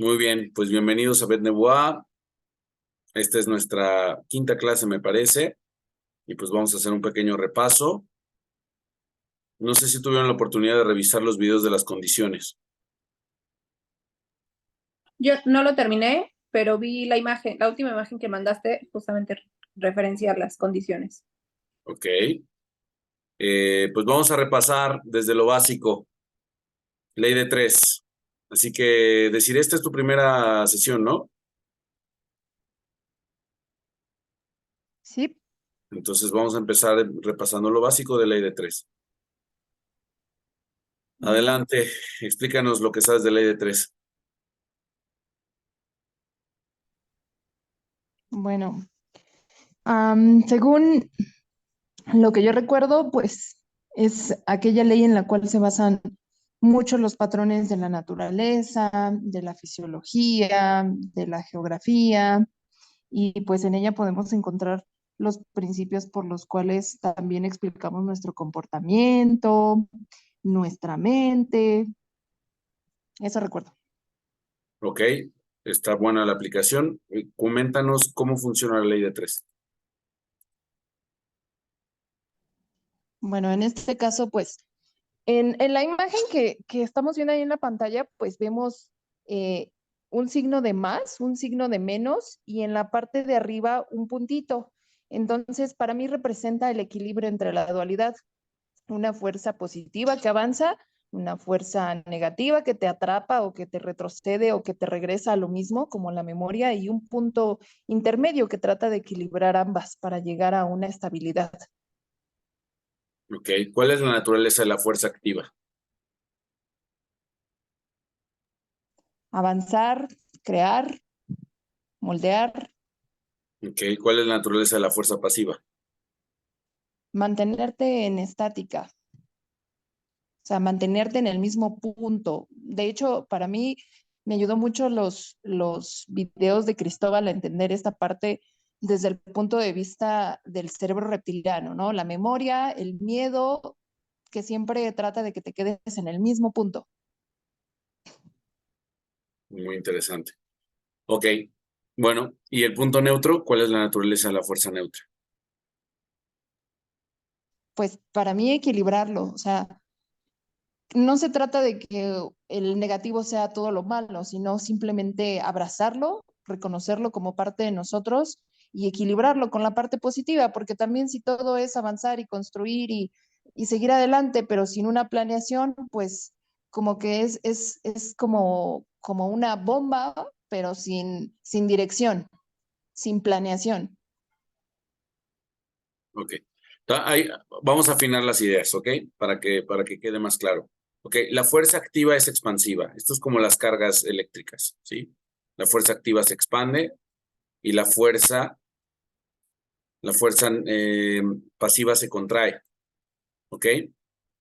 Muy bien, pues bienvenidos a Bet Nebuá. Esta es nuestra quinta clase, me parece, y pues vamos a hacer un pequeño repaso. No sé si tuvieron la oportunidad de revisar los videos de las condiciones. Yo no lo terminé, pero vi la imagen, la última imagen que mandaste, justamente referenciar las condiciones. Ok. Pues vamos a repasar desde lo básico. Ley de tres. Así que decir, esta es tu primera sesión, ¿no? Sí. Entonces vamos a empezar repasando lo básico de ley de tres. Adelante, explícanos lo que sabes de ley de tres. Bueno, según lo que yo recuerdo, pues es aquella ley en la cual se basan muchos los patrones de la naturaleza, de la fisiología, de la geografía, y pues en ella podemos encontrar los principios por los cuales también explicamos nuestro comportamiento, nuestra mente. Eso recuerdo. Ok, está buena la aplicación. Coméntanos cómo funciona la ley de tres. Bueno, en este caso, pues en la imagen que estamos viendo ahí en la pantalla, pues vemos eh, un signo de más, un signo de menos y en la parte de arriba un puntito. Entonces, para mí representa el equilibrio entre la dualidad, una fuerza positiva que avanza, una fuerza negativa que te atrapa o que te retrocede o que te regresa a lo mismo, como la memoria, y un punto intermedio que trata de equilibrar ambas para llegar a una estabilidad. Ok, ¿cuál es la naturaleza de la fuerza activa? Avanzar, crear, moldear. Ok, ¿cuál es la naturaleza de la fuerza pasiva? Mantenerte en estática, o sea, mantenerte en el mismo punto. De hecho, para mí me ayudó mucho los videos de Cristóbal a entender esta parte desde el punto de vista del cerebro reptiliano, ¿no? La memoria, el miedo, que siempre trata de que te quedes en el mismo punto. Muy interesante. Ok, bueno, ¿y el punto neutro? ¿Cuál es la naturaleza de la fuerza neutra? Pues para mí equilibrarlo, o sea, no se trata de que el negativo sea todo lo malo, sino simplemente abrazarlo, reconocerlo como parte de nosotros y equilibrarlo con la parte positiva, porque también si todo es avanzar y construir y seguir adelante, pero sin una planeación, pues como que es como una bomba, pero sin dirección, sin planeación. Ok, ahí, vamos a afinar las ideas, ¿ok? Para que quede más claro. Ok, la fuerza activa es expansiva. Esto es como las cargas eléctricas, ¿sí? La fuerza activa se expande y la fuerza pasiva se contrae, ¿ok?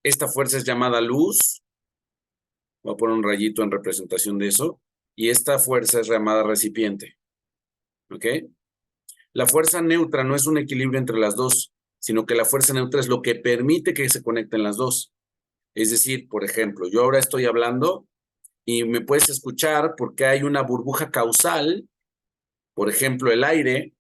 Esta fuerza es llamada luz. Voy a poner un rayito en representación de eso. Y esta fuerza es llamada recipiente, ¿ok? La fuerza neutra no es un equilibrio entre las dos, sino que la fuerza neutra es lo que permite que se conecten las dos. Es decir, por ejemplo, yo ahora estoy hablando y me puedes escuchar porque hay una burbuja causal, por ejemplo, el aire,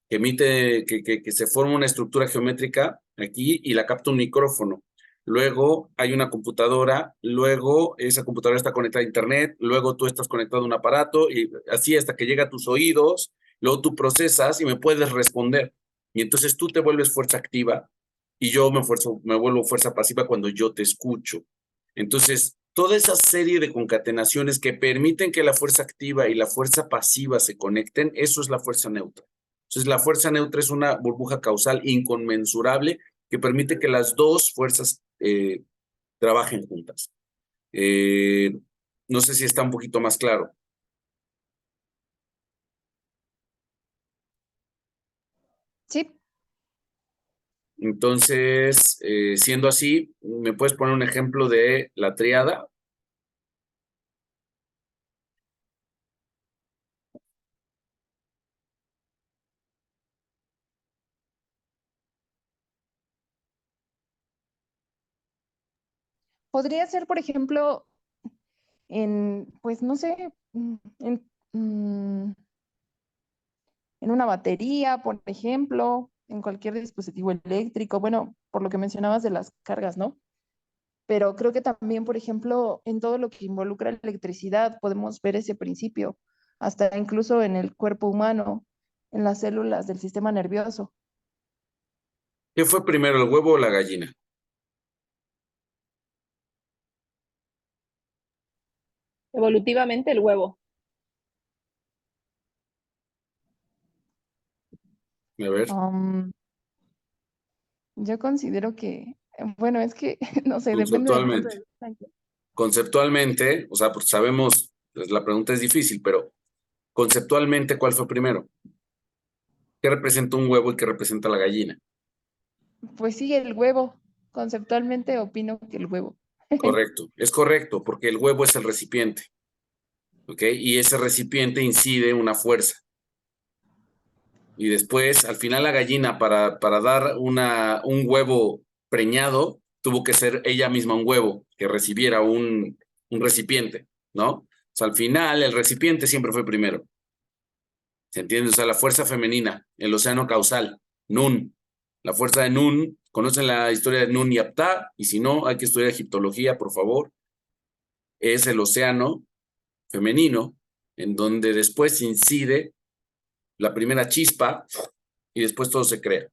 que emite, que se forma una estructura geométrica aquí y la capta un micrófono. Luego hay una computadora, luego esa computadora está conectada a internet, luego tú estás conectado a un aparato y así hasta que llega a tus oídos, luego tú procesas y me puedes responder. Y entonces tú te vuelves fuerza activa y yo me vuelvo fuerza pasiva cuando yo te escucho. Entonces, toda esa serie de concatenaciones que permiten que la fuerza activa y la fuerza pasiva se conecten, eso es la fuerza neutra. Entonces, la fuerza neutra es una burbuja causal inconmensurable que permite que las dos fuerzas trabajen juntas. Eh, no sé si está un poquito más claro. Sí, Entonces, siendo así, ¿me puedes poner un ejemplo de la tríada? podría ser, por ejemplo, pues no sé, en, mm, en una batería, por ejemplo, en cualquier dispositivo eléctrico, bueno, por lo que mencionabas de las cargas, ¿no? Pero creo que también, por ejemplo, en todo lo que involucra electricidad podemos ver ese principio, hasta incluso en el cuerpo humano, en las células del sistema nervioso. ¿Qué fue primero, el huevo o la gallina? Evolutivamente el huevo. A ver, Um, yo considero que, bueno, es que, no sé, depende del punto de conceptualmente. vista. Conceptualmente, o sea, pues sabemos, pues, la pregunta es difícil, pero conceptualmente, ¿cuál fue primero? ¿Qué representa un huevo y qué representa la gallina? Pues sí, el huevo. Conceptualmente opino que el huevo. Correcto, es correcto, porque el huevo es el recipiente, ¿ok? Y ese recipiente incide una fuerza. Y después, al final, la gallina, para dar un huevo preñado, tuvo que ser ella misma un huevo que recibiera un recipiente, ¿no? O sea, al final, el recipiente siempre fue primero. ¿Se entiende? O sea, la fuerza femenina, el océano causal, Nun. La fuerza de Nun, ¿conocen la historia de Nun y Aptar? Y si no, hay que estudiar egiptología, por favor. Es el océano femenino, en donde después incide la primera chispa y después todo se crea.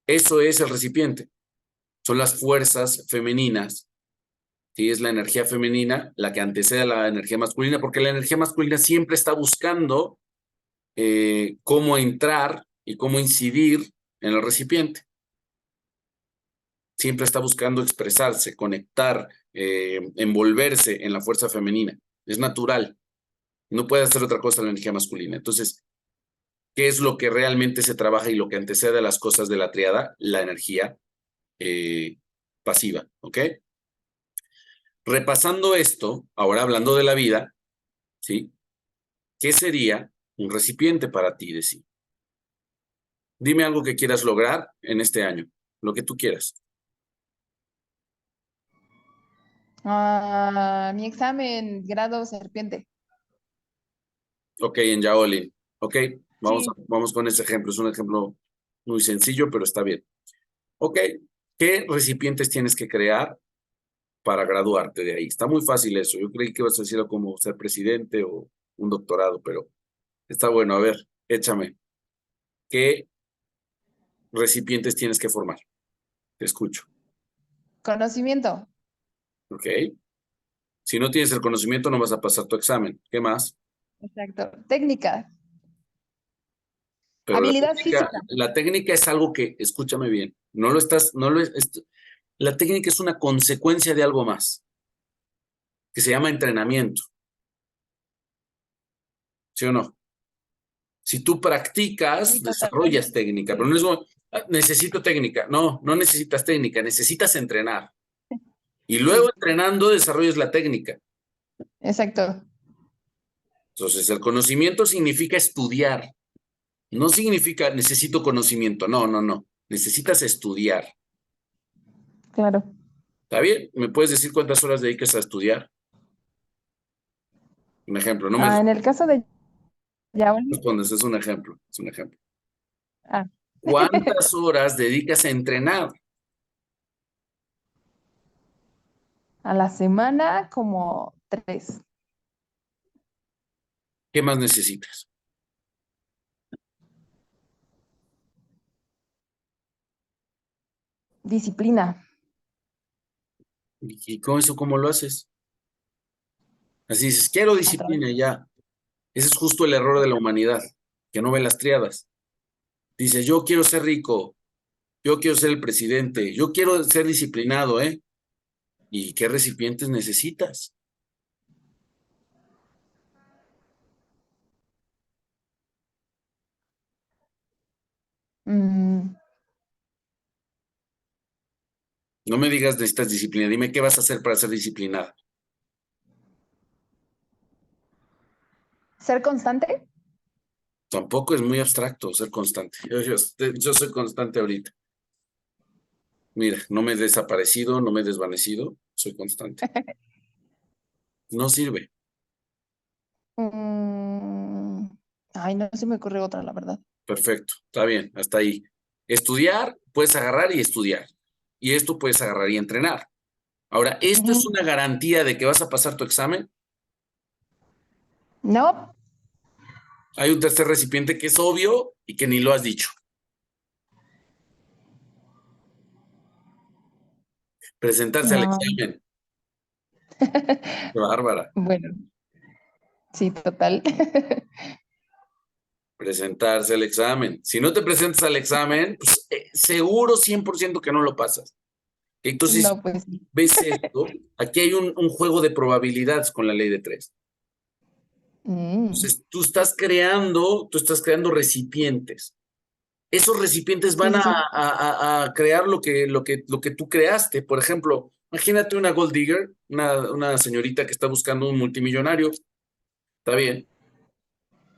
Eso es el recipiente. Son las fuerzas femeninas. ¿Sí? Es la energía femenina la que antecede a la energía masculina, porque la energía masculina siempre está buscando cómo entrar y cómo incidir en el recipiente. Siempre está buscando expresarse, conectar, envolverse en la fuerza femenina. Es natural. No puede hacer otra cosa la energía masculina. Entonces, ¿qué es lo que realmente se trabaja y lo que antecede a las cosas de la triada? La energía pasiva, ¿ok? Repasando esto, ahora hablando de la vida, ¿sí? ¿Qué sería un recipiente para ti de sí? Dime algo que quieras lograr en este año, lo que tú quieras. Mi examen, grado serpiente. Ok, en Yaolin. Ok, Sí. vamos con ese ejemplo. Es un ejemplo muy sencillo, pero está bien. Ok, ¿qué recipientes tienes que crear para graduarte de ahí? Está muy fácil eso. Yo creí que ibas a decirlo como ser presidente o un doctorado, pero está bueno. A ver, échame. ¿Qué recipientes tienes que formar? Te escucho. Conocimiento. Ok. Si no tienes el conocimiento, no vas a pasar tu examen. ¿Qué más? Exacto. Técnica. Pero Habilidad física. la técnica es algo que, escúchame bien, no lo estás, no lo la técnica es una consecuencia de algo más, que se llama entrenamiento. ¿Sí o no? Si tú practicas, Sí, totalmente. desarrollas técnica, pero no es como, necesito técnica. No, no necesitas técnica, necesitas entrenar. Y luego Sí, entrenando desarrollas la técnica. exacto. Entonces, el conocimiento significa estudiar. No significa necesito conocimiento. No, no, no. Necesitas estudiar. Claro. ¿Está bien? ¿Me puedes decir cuántas horas dedicas a estudiar? Un ejemplo. No me En el caso de Yaoli, respondes, es un ejemplo. Es un ejemplo. ah, ¿Cuántas horas dedicas a entrenar? a la semana como 3. ¿Qué más necesitas? Disciplina. ¿Y con eso cómo lo haces? Así dices, quiero A través. disciplina ya. Ese es justo el error de la humanidad, que no ve las triadas. Dice, yo quiero ser rico, yo quiero ser el presidente, yo quiero ser disciplinado, ¿eh? ¿Y qué recipientes necesitas? Mm, No me digas necesitas disciplina, dime qué vas a hacer para ser disciplinada. Ser constante. Tampoco es muy abstracto ser constante. Yo soy constante ahorita. Mira, no me he desaparecido, no me he desvanecido, soy constante. No sirve. Mm, Ay, no se me ocurre otra, la verdad. Perfecto, está bien, hasta ahí. Estudiar, puedes agarrar y estudiar. Y esto puedes agarrar y entrenar. Ahora, ¿esto es Ujú. una garantía de que vas a pasar tu examen? No, Hay un tercer recipiente que es obvio y que ni lo has dicho. Presentarse al no. examen. Qué bárbara. Bueno, sí, total. Presentarse al examen. Si no te presentas al examen, pues seguro 100% que no lo pasas. Entonces, No, pues sí. ¿ves esto? Aquí hay un juego de probabilidades con la ley de tres. Mm, Entonces, tú estás creando recipientes. Esos recipientes sí, van sí, sí. a crear lo que tú creaste. Por ejemplo, imagínate una gold digger, una señorita que está buscando un multimillonario. Está bien.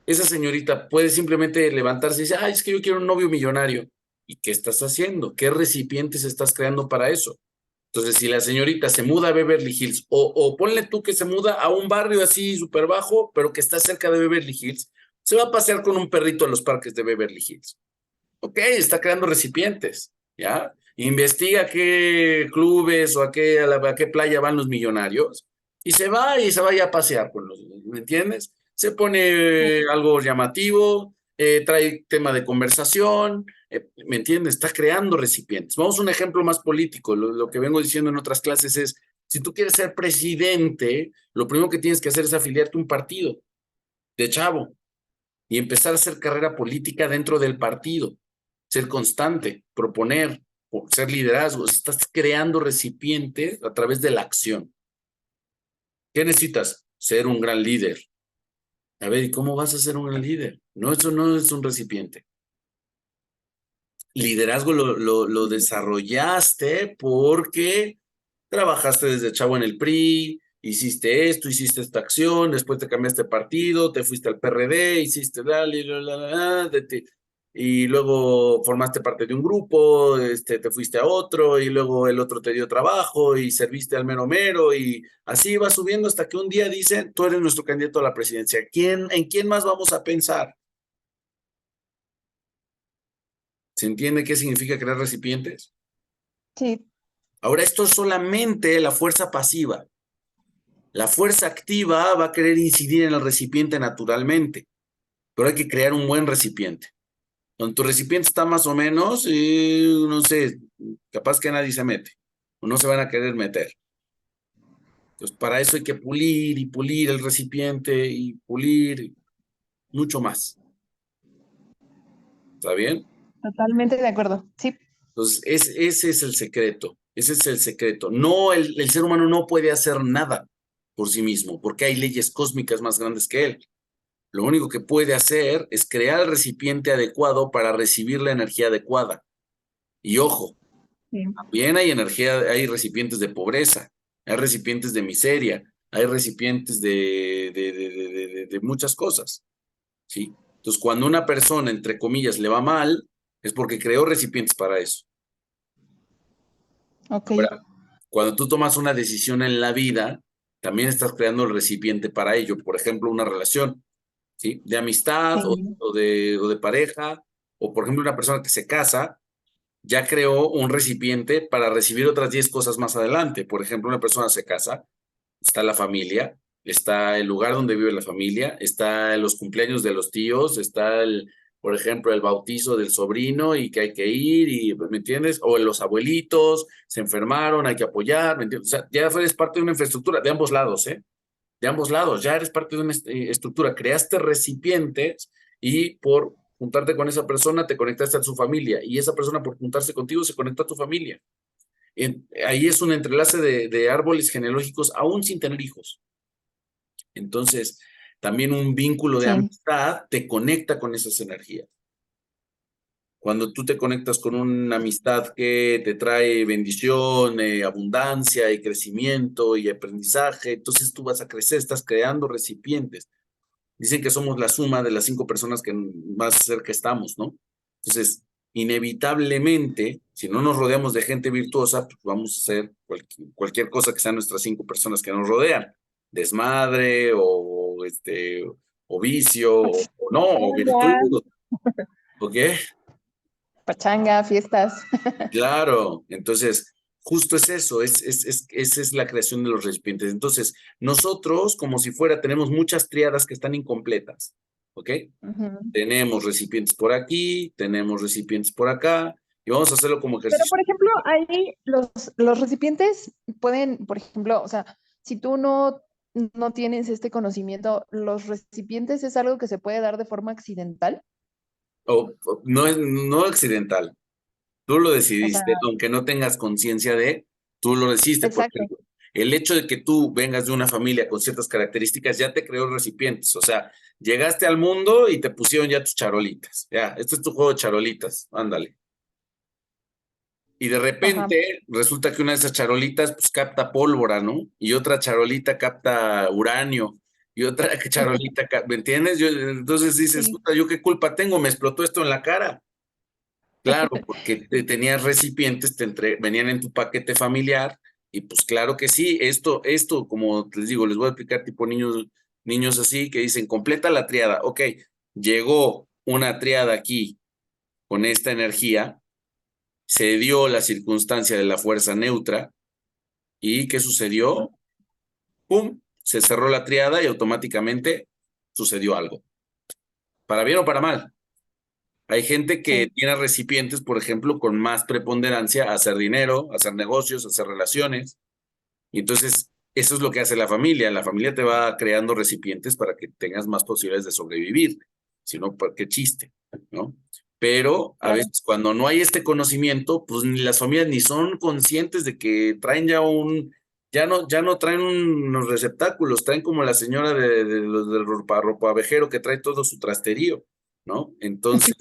Esa señorita puede simplemente levantarse y decir, ay, es que yo quiero un novio millonario. ¿Y qué estás haciendo? ¿Qué recipientes estás creando para eso? Entonces, si la señorita se muda a Beverly Hills, o ponle tú que se muda a un barrio así súper bajo, pero que está cerca de Beverly Hills, se va a pasear con un perrito a los parques de Beverly Hills. Ok, está creando recipientes, ¿ya? Investiga a qué clubes o a qué playa van los millonarios y se vaya a pasear con los, ¿me entiendes? Se pone algo llamativo, trae tema de conversación, ¿me entiendes? Está creando recipientes. Vamos a un ejemplo más político. Lo que vengo diciendo en otras clases es, si tú quieres ser presidente, lo primero que tienes que hacer es afiliarte a un partido de chavo y empezar a hacer carrera política dentro del partido, ser constante, proponer, ser liderazgo. Estás creando recipientes a través de la acción. ¿Qué necesitas? Ser un gran líder. A ver, ¿y cómo vas a ser un gran líder? No, eso no es un recipiente. Liderazgo lo desarrollaste porque trabajaste desde chavo en el PRI, hiciste esto, hiciste esta acción, después te cambiaste de partido, te fuiste al PRD, hiciste y luego formaste parte de un grupo, te fuiste a otro, y luego el otro te dio trabajo, y serviste al mero mero, y así va subiendo hasta que un día dicen, tú eres nuestro candidato a la presidencia. ¿En quién más vamos a pensar? ¿Se entiende qué significa crear recipientes? Sí, Ahora, esto es solamente la fuerza pasiva. La fuerza activa va a querer incidir en el recipiente naturalmente, pero hay que crear un buen recipiente. Cuando tu recipiente está más o menos, no sé, capaz que nadie se mete, o no se van a querer meter. Entonces, para eso hay que pulir y pulir el recipiente y pulir mucho más. ¿Está bien? totalmente de acuerdo. Sí, Entonces, ese es el secreto. Ese es el secreto. No, el ser humano no puede hacer nada por sí mismo, porque hay leyes cósmicas más grandes que él. Lo único que puede hacer es crear el recipiente adecuado para recibir la energía adecuada. Y ojo, sí. también hay energía, hay recipientes de pobreza, hay recipientes de miseria, hay recipientes de muchas cosas, ¿sí? Entonces, cuando una persona, entre comillas, le va mal, es porque creó recipientes para eso. Ok, Ahora, cuando tú tomas una decisión en la vida, también estás creando el recipiente para ello. Por ejemplo, una relación, ¿sí? De amistad sí. o de pareja, o por ejemplo, una persona que se casa, ya creó un recipiente para recibir otras 10 cosas más adelante. Por ejemplo, una persona se casa, está la familia, está el lugar donde vive la familia, está los cumpleaños de los tíos, está por ejemplo, el bautizo del sobrino y que hay que ir, y, ¿me entiendes? O los abuelitos se enfermaron, hay que apoyar, ¿me entiendes? O sea, ya eres parte de una infraestructura de ambos lados, ¿eh? De ambos lados, ya eres parte de una estructura, creaste recipientes y por juntarte con esa persona te conectaste a su familia y esa persona por juntarse contigo se conectó a tu familia. Ahí es un entrelace de árboles genealógicos aún sin tener hijos. Entonces, también un vínculo de Sí, amistad te conecta con esas energías. Cuando tú te conectas con una amistad que te trae bendición, abundancia y crecimiento y aprendizaje, entonces tú vas a crecer, estás creando recipientes. Dicen que somos la suma de las 5 personas que más cerca estamos, ¿no? Entonces, inevitablemente, si no nos rodeamos de gente virtuosa, pues vamos a hacer cualquier cosa que sean nuestras 5 personas que nos rodean. Desmadre o o vicio, o no, o Pachanga, virtud, ¿o qué? pachanga, fiestas. Claro, entonces, justo es eso, esa es la creación de los recipientes. Entonces, nosotros, como si fuera, tenemos muchas triadas que están incompletas, ¿ok? Ujú. Tenemos recipientes por aquí, tenemos recipientes por acá, y vamos a hacerlo como Pero, ejercicio. por ejemplo, ahí los recipientes pueden, por ejemplo, o sea, si tú no tienes este conocimiento, ¿los recipientes es algo que se puede dar de forma accidental? No es no accidental, tú lo O sea, decidiste, aunque no tengas conciencia de, tú lo decidiste. Por exacto. ejemplo, el hecho de que tú vengas de una familia con ciertas características ya te creó recipientes. O sea, llegaste al mundo y te pusieron ya tus charolitas. Ya, este es tu juego de charolitas, ándale. Y de Ajá. repente resulta que una de esas charolitas pues capta pólvora, ¿no? Y otra charolita capta uranio. Y otra charolita, ¿me entiendes? Entonces dices, Sí. puta, ¿yo qué culpa tengo? Me explotó esto en la cara. Claro, porque tenías recipientes, venían en tu paquete familiar, y pues claro que sí, esto, como les digo, les voy a explicar tipo niños así que dicen, completa la triada. Ok, llegó una triada aquí con esta energía, se dio la circunstancia de la fuerza neutra, y ¿qué sucedió? ¡Pum! Se cerró la triada y automáticamente sucedió algo. ¿Para bien o para mal? Hay gente que Sí. tiene recipientes, por ejemplo, con más preponderancia a hacer dinero, a hacer negocios, a hacer relaciones. Y entonces, eso es lo que hace la familia. La familia te va creando recipientes para que tengas más posibilidades de sobrevivir. Si no, pues, qué chiste, ¿no? Pero a Claro. veces cuando no hay este conocimiento, pues ni las familias ni son conscientes de que traen ya no traen unos receptáculos, traen como la señora de los del ropavejero que trae todo su trasterío, ¿no? Entonces,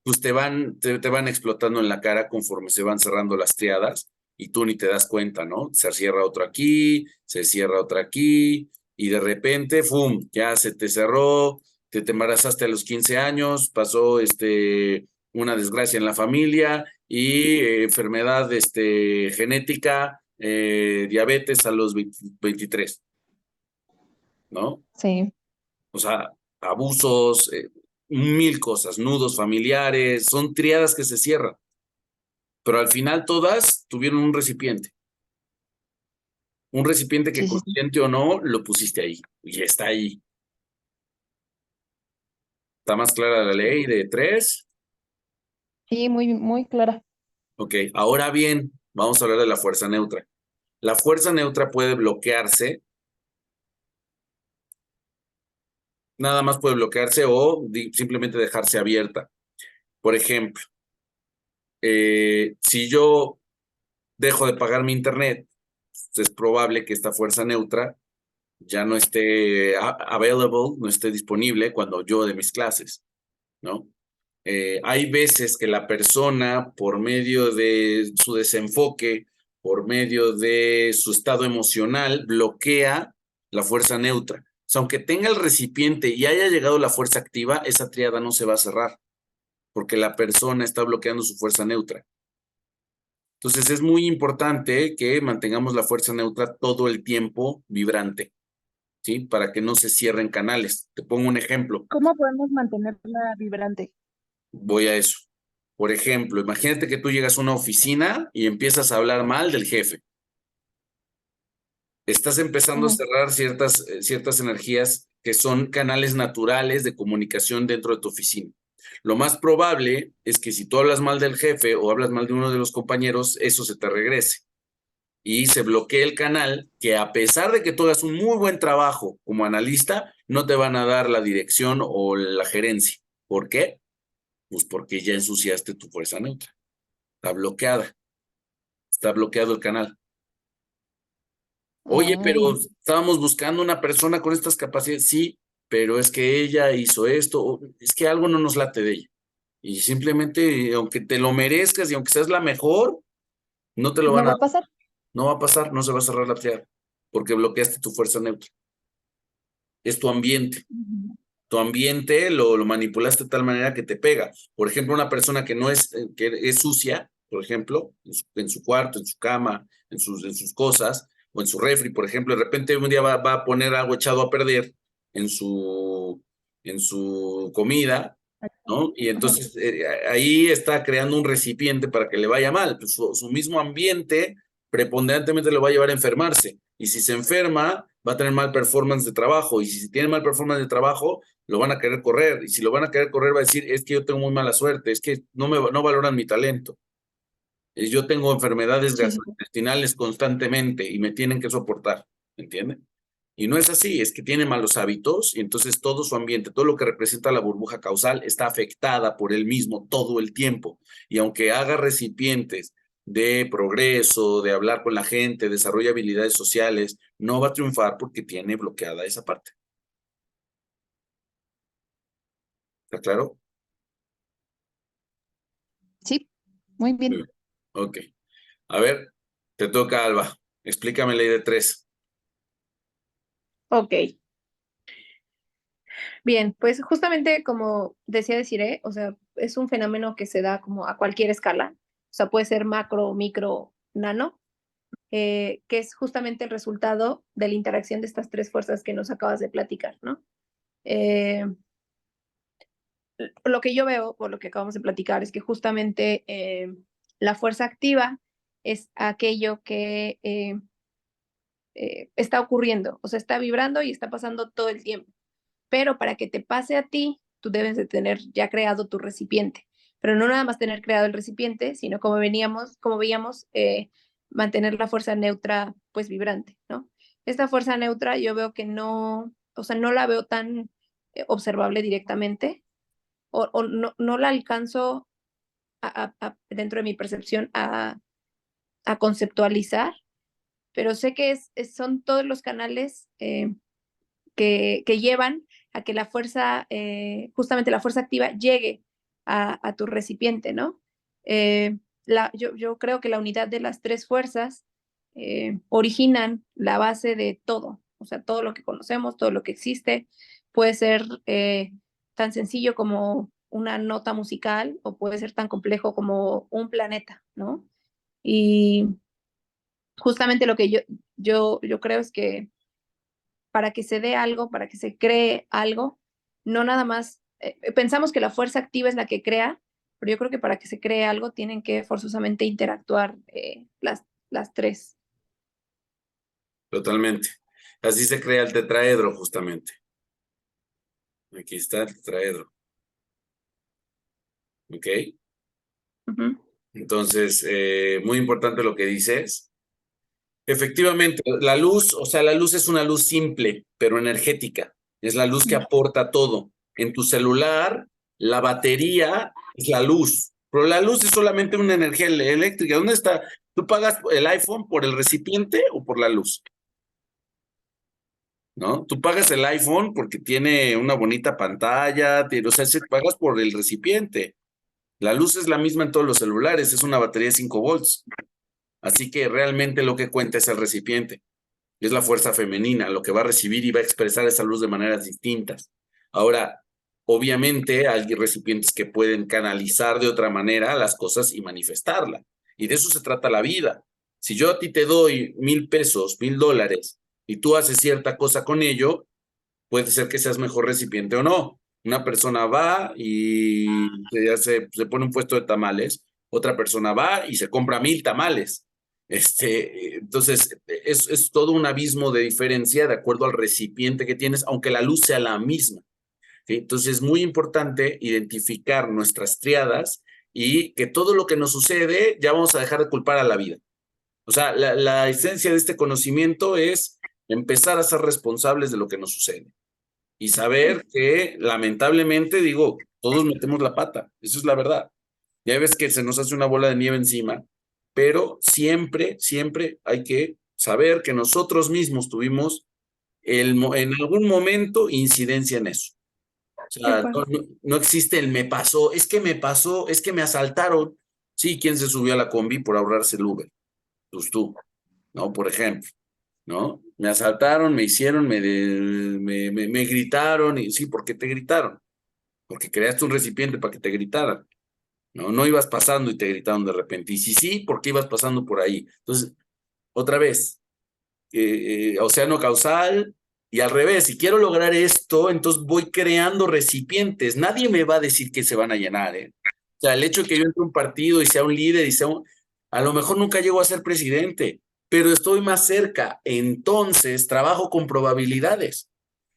pues te van explotando en la cara conforme se van cerrando las triadas y tú ni te das cuenta, ¿no? Se cierra otro aquí, se cierra otra aquí, y de repente, ¡fum! Ya se te cerró, te embarazaste a los 15 años, pasó una desgracia en la familia y enfermedad genética, diabetes a los 23, ¿no? Sí. O sea, abusos, mil cosas, nudos familiares, son triadas que se cierran, pero al final todas tuvieron un recipiente que Sí, sí, sí. consciente o no, lo pusiste ahí y está ahí. ¿Está más clara la ley de tres? Sí, muy, muy clara. Ok, ahora bien, vamos a hablar de la fuerza neutra. La fuerza neutra puede bloquearse, nada más puede bloquearse o simplemente dejarse abierta. Por ejemplo, si yo dejo de pagar mi internet, pues es probable que esta fuerza neutra ya no esté available, no esté disponible cuando yo de mis clases, ¿no? Hay veces que la persona, por medio de su desenfoque, por medio de su estado emocional, bloquea la fuerza neutra. O sea, aunque tenga el recipiente y haya llegado la fuerza activa, esa triada no se va a cerrar, porque la persona está bloqueando su fuerza neutra. Entonces es muy importante que mantengamos la fuerza neutra todo el tiempo vibrante, ¿sí? Para que no se cierren canales. Te pongo un ejemplo. ¿Cómo podemos mantenerla vibrante? Voy a eso. Por ejemplo, imagínate que tú llegas a una oficina y empiezas a hablar mal del jefe. Estás empezando a Ujú. cerrar ciertas energías que son canales naturales de comunicación dentro de tu oficina. Lo más probable es que si tú hablas mal del jefe o hablas mal de uno de los compañeros, eso se te regrese y se bloquee el canal, que a pesar de que tú hagas un muy buen trabajo como analista, no te van a dar la dirección o la gerencia. ¿Por qué? Pues porque ya ensuciaste tu fuerza neutra. Está bloqueada. Está bloqueado el canal. Oye, pero Mm. estábamos buscando una persona con estas capacidades. Sí, pero es que ella hizo esto. Es que algo no nos late de ella. Y simplemente, aunque te lo merezcas y aunque seas la mejor, no te lo No van a va dar. a pasar. No va a pasar, no se va a cerrar la triada, porque bloqueaste tu fuerza neutra. Es tu ambiente. Ujú. Tu ambiente lo manipulaste de tal manera que te pega. Por ejemplo, una persona que no es, que es sucia, por ejemplo, en su cuarto, en su cama, en sus cosas, o en su refri, por ejemplo, de repente un día va a poner algo echado a perder, en su comida, ¿no? Y entonces ahí está creando un recipiente para que le vaya mal. Pues su mismo ambiente preponderantemente lo va a llevar a enfermarse. Y si se enferma, va a tener mal performance de trabajo. Y si tiene mal performance de trabajo, lo van a querer correr. Y si lo van a querer correr, va a decir, es que yo tengo muy mala suerte, es que no valoran mi talento. Yo tengo enfermedades gastrointestinales constantemente y me tienen que soportar, ¿entienden? Y no es así, es que tiene malos hábitos y entonces todo su ambiente, todo lo que representa la burbuja causal está afectada por él mismo todo el tiempo. Y aunque haga recipientes de progreso, de hablar con la gente, desarrolla habilidades sociales, no va a triunfar porque tiene bloqueada esa parte. ¿Está claro? Sí, muy bien. Ok. A ver, te toca, Alba. Explícame ley de 3. Ok. Bien, pues justamente como decía Desiree, o sea, es un fenómeno que se da como a cualquier escala, o sea, puede ser macro, micro, nano, que es justamente el resultado de la interacción de estas tres fuerzas que nos acabas de platicar, ¿no? Eh, lo que yo veo, por lo que acabamos de platicar, es que justamente la fuerza activa es aquello que está ocurriendo, o sea, está vibrando y está pasando todo el tiempo. Pero para que te pase a ti, tú debes de tener ya creado tu recipiente. Pero no nada más tener creado el recipiente, sino como veíamos, mantener la fuerza neutra, pues vibrante, ¿no? Esta fuerza neutra yo veo que no, o sea, no la veo tan observable directamente, o no la alcanzo dentro de mi percepción a conceptualizar, pero sé que son todos los canales que llevan a que la fuerza, justamente la fuerza activa, llegue a tu recipiente, ¿no? Yo creo que la unidad de las tres fuerzas originan la base de todo, o sea, todo lo que conocemos, todo lo que existe, puede ser tan sencillo como una nota musical o puede ser tan complejo como un planeta, ¿no? Y justamente lo que yo creo es que para que se dé algo, para que se cree algo, no nada más, pensamos que la fuerza activa es la que crea, pero yo creo que para que se cree algo tienen que forzosamente interactuar las tres. Totalmente. Así se crea el tetraedro, justamente. Aquí está el tetraedro. ¿Ok? Ujú. Entonces, muy importante lo que dices. Efectivamente, la luz, o sea, la luz es una luz simple, pero energética. Es la luz que aporta todo. En tu celular, la batería es la luz, pero la luz es solamente una energía eléctrica. ¿Dónde está? ¿Tú pagas el iPhone por el recipiente o por la luz? ¿No? Tú pagas el iPhone porque tiene una bonita pantalla, o sea, pagas por el recipiente. La luz es la misma en todos los celulares, es una batería de 5 volts. Así que realmente lo que cuenta es el recipiente. Es la fuerza femenina, lo que va a recibir y va a expresar esa luz de maneras distintas. Ahora, obviamente hay recipientes que pueden canalizar de otra manera las cosas y manifestarla. Y de eso se trata la vida. Si yo a ti te doy 1,000 pesos, $1,000, y tú haces cierta cosa con ello, puede ser que seas mejor recipiente o no. Una persona va y se pone un puesto de tamales, otra persona va y se compra 1,000 tamales. Entonces, es todo un abismo de diferencia de acuerdo al recipiente que tienes, aunque la luz sea la misma. ¿Sí? Entonces, es muy importante identificar nuestras triadas y que todo lo que nos sucede ya vamos a dejar de culpar a la vida. O sea, la esencia de este conocimiento es empezar a ser responsables de lo que nos sucede y saber que lamentablemente, digo, todos metemos la pata, eso es la verdad. Ya ves que se nos hace una bola de nieve encima, pero siempre, siempre hay que saber que nosotros mismos tuvimos en algún momento incidencia en eso. O De sea, acuerdo. no existe el me pasó, es que me asaltaron. Sí, ¿quién se subió a la combi por ahorrarse el Uber? Pues tú, ¿no? Por ejemplo. ¿No? Me asaltaron, me hicieron, me gritaron, y sí, ¿por qué te gritaron? Porque creaste un recipiente para que te gritaran, ¿no? No ibas pasando y te gritaron de repente. Y si sí, ¿por qué ibas pasando por ahí? Entonces, otra vez, océano causal, Y al revés, si quiero lograr esto, entonces voy creando recipientes. Nadie me va a decir que se van a llenar, ¿eh? O sea, el hecho de que yo entre a un partido y sea un líder y sea a lo mejor nunca llego a ser presidente, pero estoy más cerca. Entonces, trabajo con probabilidades,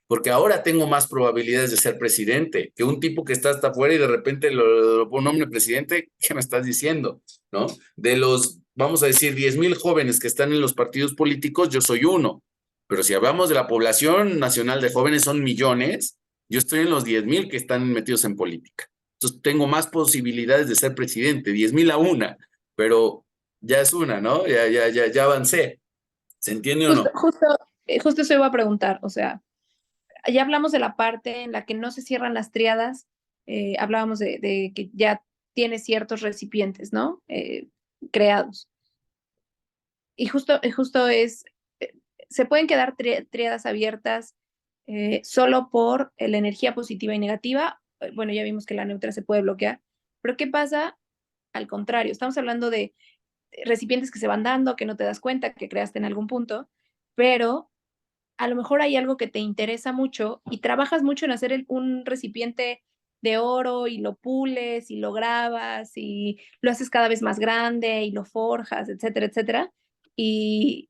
porque ahora tengo más probabilidades de ser presidente que un tipo que está hasta afuera y de repente lo pone nombre presidente. ¿Qué me estás diciendo? ¿No? De los, vamos a decir, 10,000 jóvenes que están en los partidos políticos, yo soy uno. Pero si hablamos de la población nacional de jóvenes, son millones, yo estoy en los 10,000 que están metidos en política. Entonces tengo más posibilidades de ser presidente, 10,000 a una, pero ya es una, ¿no? Ya avancé. ¿Se entiende o no? Justo eso iba a preguntar, o sea, ya hablamos de la parte en la que no se cierran las tríadas, hablábamos de que ya tiene ciertos recipientes, ¿no? Creados. Y justo se pueden quedar tríadas abiertas solo por la energía positiva y negativa. Bueno, ya vimos que la neutra se puede bloquear, pero ¿qué pasa al contrario? Estamos hablando de recipientes que se van dando, que no te das cuenta, que creaste en algún punto, pero a lo mejor hay algo que te interesa mucho y trabajas mucho en hacer un recipiente de oro y lo pules y lo grabas y lo haces cada vez más grande y lo forjas, etcétera, etcétera. Y,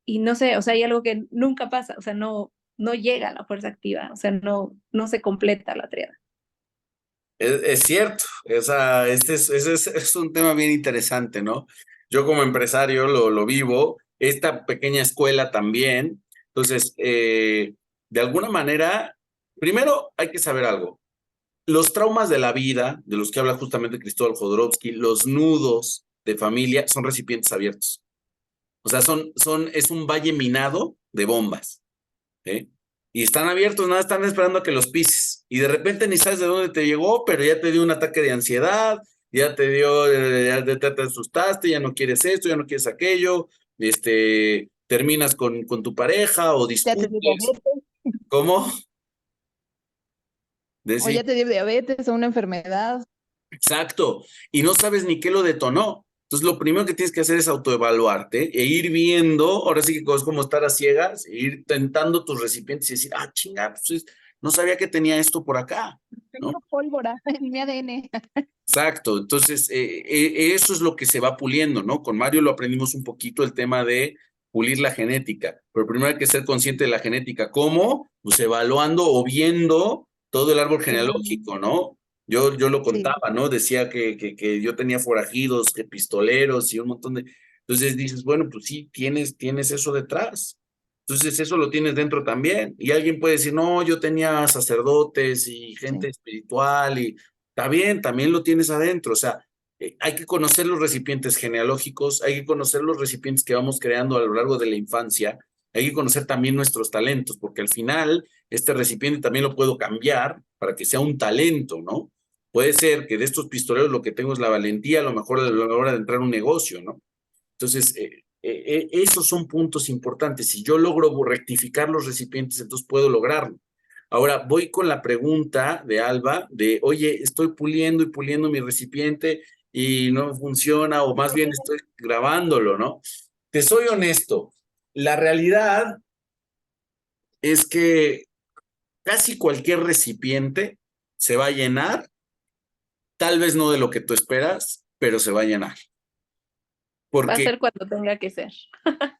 y no sé, o sea, hay algo que nunca pasa, o sea, no llega a la fuerza activa, o sea, no se completa la triada. Es cierto, es un tema bien interesante, ¿no? Yo como empresario lo vivo, esta pequeña escuela también. Entonces, de alguna manera, primero hay que saber algo. Los traumas de la vida, de los que habla justamente Cristóbal Jodorowsky, los nudos de familia, son recipientes abiertos. O sea, es un valle minado de bombas, ¿eh? Y están abiertos, nada, están esperando a que los pises. Y de repente ni sabes de dónde te llegó, pero ya te dio un ataque de ansiedad, ya te dio, te asustaste, ya no quieres esto, ya no quieres aquello, terminas con tu pareja o Ya te dio discutes. diabetes, ¿Cómo? o ya te dio diabetes o una enfermedad. Exacto, y no sabes ni qué lo detonó. Entonces, lo primero que tienes que hacer es autoevaluarte e ir viendo, ahora sí que es como estar a ciegas, e ir tentando tus recipientes y decir, ah, chinga, pues no sabía que tenía esto por acá, ¿no? Tengo pólvora en mi ADN. Exacto, entonces eso es lo que se va puliendo, ¿no? Con Mario lo aprendimos un poquito el tema de pulir la genética, pero primero hay que ser consciente de la genética. ¿Cómo? Pues evaluando o viendo todo el árbol genealógico, ¿no? Yo lo Sí, contaba, ¿no? Decía que yo tenía forajidos, que pistoleros y un montón de... Entonces dices, bueno, pues sí, tienes eso detrás. Entonces eso lo tienes dentro también. Y alguien puede decir, no, yo tenía sacerdotes y gente sí. espiritual y está bien, también lo tienes adentro. O sea, hay que conocer los recipientes genealógicos, hay que conocer los recipientes que vamos creando a lo largo de la infancia, hay que conocer también nuestros talentos, porque al final este recipiente también lo puedo cambiar para que sea un talento, ¿no? Puede ser que de estos pistoleros lo que tengo es la valentía, a lo mejor a la hora de entrar a un negocio, ¿no? Entonces, esos son puntos importantes. Si yo logro rectificar los recipientes, entonces puedo lograrlo. Ahora voy con la pregunta de Alba de, oye, estoy puliendo y puliendo mi recipiente y no funciona, o más bien estoy grabándolo, ¿no? Te soy honesto, la realidad es que casi cualquier recipiente se va a llenar, tal vez no de lo que tú esperas, pero se va a llenar. Va a Porque ser cuando tenga que ser.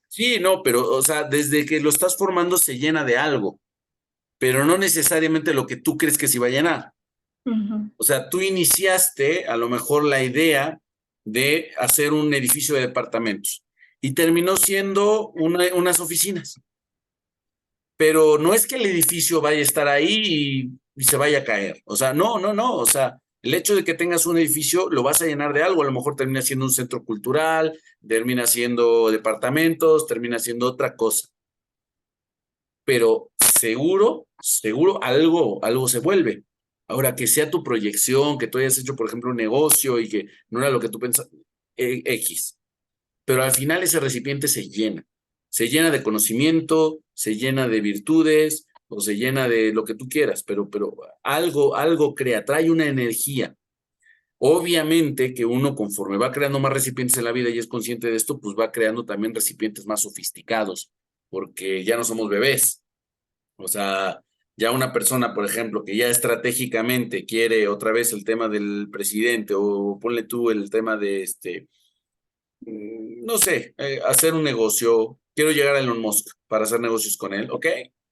sí, no, pero, o sea, desde que lo estás formando se llena de algo, pero no necesariamente lo que tú crees que se va a llenar. Ujú. O sea, tú iniciaste a lo mejor la idea de hacer un edificio de departamentos y terminó siendo unas oficinas. Pero no es que el edificio vaya a estar ahí y se vaya a caer. O sea, no. O sea, el hecho de que tengas un edificio lo vas a llenar de algo. A lo mejor termina siendo un centro cultural, termina siendo departamentos, termina siendo otra cosa. Pero seguro algo se vuelve. Ahora, que sea tu proyección, que tú hayas hecho, por ejemplo, un negocio y que no era lo que tú pensabas, X. Pero al final ese recipiente se llena de conocimiento, se llena de virtudes o se llena de lo que tú quieras, pero algo crea, trae una energía. Obviamente que uno conforme va creando más recipientes en la vida y es consciente de esto, pues va creando también recipientes más sofisticados, porque ya no somos bebés. O sea, ya una persona, por ejemplo, que ya estratégicamente quiere otra vez el tema del presidente o ponle tú el tema de no sé, hacer un negocio, quiero llegar a Elon Musk para hacer negocios con él, ¿ok?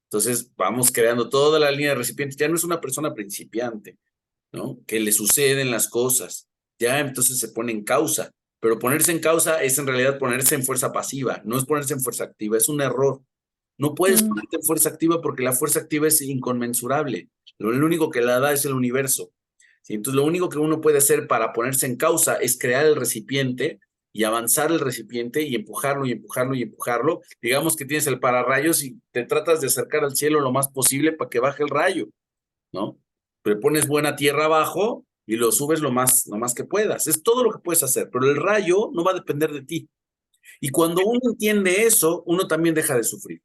Entonces vamos creando toda la línea de recipientes. Ya no es una persona principiante, ¿no? Que le suceden las cosas. Ya entonces se pone en causa. Pero ponerse en causa es en realidad ponerse en fuerza pasiva, no es ponerse en fuerza activa, es un error. No puedes Mm, ponerte en fuerza activa porque la fuerza activa es inconmensurable. Lo único que la da es el universo. ¿Sí? Entonces, lo único que uno puede hacer para ponerse en causa es crear el recipiente y avanzar el recipiente y empujarlo y empujarlo y empujarlo. Digamos que tienes el pararrayos y te tratas de acercar al cielo lo más posible para que baje el rayo, ¿no? Pero pones buena tierra abajo y lo subes lo más que puedas. Es todo lo que puedes hacer, pero el rayo no va a depender de ti. Y cuando uno entiende eso, uno también deja de sufrir.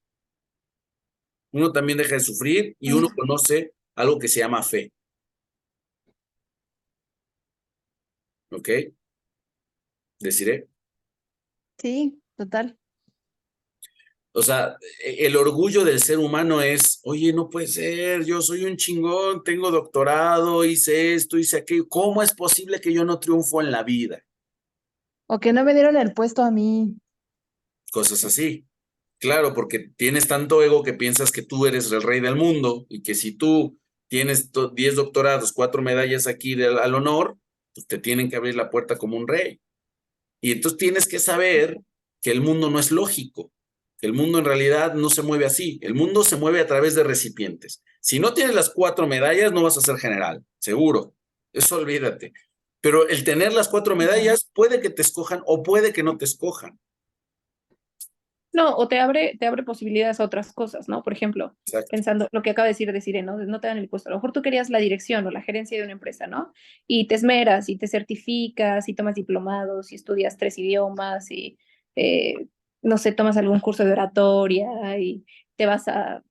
Uno también deja de sufrir y uno mm, conoce algo que se llama fe, ¿ok? Deciré. sí, total. O sea, el orgullo del ser humano es, oye, no puede ser, yo soy un chingón, tengo doctorado, hice esto, hice aquello. ¿Cómo es posible que yo no triunfo en la vida? O que no me dieron el puesto a mí. Cosas así. Claro, porque tienes tanto ego que piensas que tú eres el rey del mundo y que si tú tienes 10 doctorados, 4 medallas aquí al honor, pues te tienen que abrir la puerta como un rey. Y entonces tienes que saber que el mundo no es lógico, que el mundo en realidad no se mueve así. El mundo se mueve a través de recipientes. Si no tienes las 4 medallas, no vas a ser general, seguro. Eso olvídate. Pero el tener las 4 Ya. medallas puede que te escojan o puede que no te escojan. No, o te abre posibilidades a otras cosas, ¿no? Por ejemplo, Exacto. pensando lo que acaba de decir Desiree, ¿no? No te dan el puesto. A lo mejor tú querías la dirección o la gerencia de una empresa, ¿no? Y te esmeras y te certificas y tomas diplomados y estudias 3 idiomas y, eh, no sé, tomas algún curso de oratoria y te vas a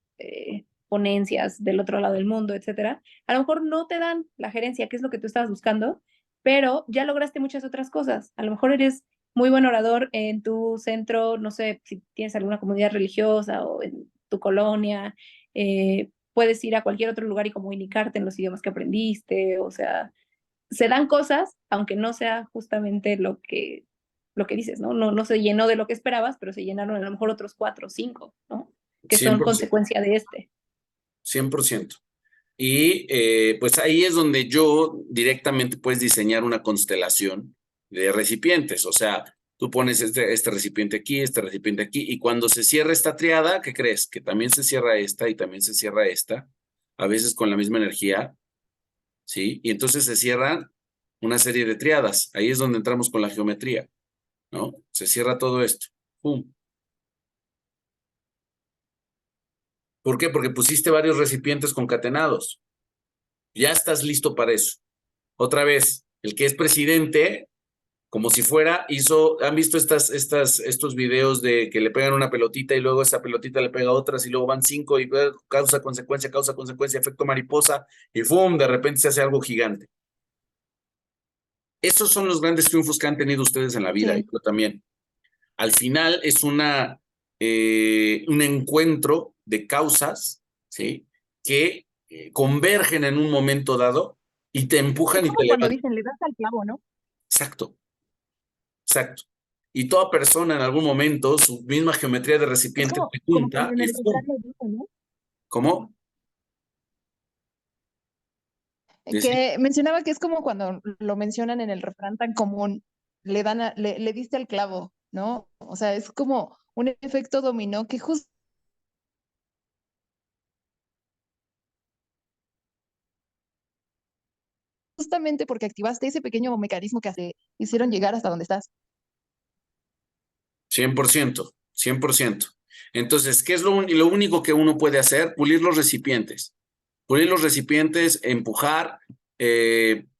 ponencias del otro lado del mundo, etcétera. A lo mejor no te dan la gerencia, que es lo que tú estabas buscando, pero ya lograste muchas otras cosas. A lo mejor eres muy buen orador en tu centro, no sé si tienes alguna comunidad religiosa o en tu colonia, puedes ir a cualquier otro lugar y comunicarte en los idiomas que aprendiste, o sea, se dan cosas, aunque no sea justamente lo que dices, ¿no? No se llenó de lo que esperabas, pero se llenaron a lo mejor otros 4 o 5, ¿no? Que cien son por ciento, consecuencia de este. 100%. Y pues ahí es donde yo directamente puedes diseñar una constelación de recipientes. O sea, tú pones este recipiente aquí, y cuando se cierra esta triada, ¿qué crees? Que también se cierra esta y también se cierra esta, a veces con la misma energía, ¿sí? Y entonces se cierran una serie de triadas. Ahí es donde entramos con la geometría, ¿no? Se cierra todo esto. ¡Pum! ¿Por qué? Porque pusiste varios recipientes concatenados. Ya estás listo para eso. Otra vez, el que es presidente, como si fuera, ¿han visto estos videos de que le pegan una pelotita y luego esa pelotita le pega a otras y luego van 5 y causa, consecuencia, efecto mariposa y ¡fum! De repente se hace algo gigante. Esos son los grandes triunfos que han tenido ustedes en la vida, y Sí. yo también. Al final es un encuentro de causas, ¿sí? Que convergen en un momento dado y te Es empujan y te como cuando levantan. dicen, le das al clavo, ¿no? Exacto. Exacto. Y toda persona en algún momento, su misma geometría de Es recipiente te como cuando junta en y el refrán ¡pum! lo dicen, ¿no? ¿Cómo? Decir, Que mencionaba que es como cuando lo mencionan en el refrán tan común, le diste al clavo, ¿no? O sea, es como un efecto dominó que justamente porque activaste ese pequeño mecanismo que hicieron llegar hasta donde estás. 100%, 100%. Entonces, ¿qué es lo único que uno puede hacer? Pulir los recipientes. Pulir los recipientes, empujar,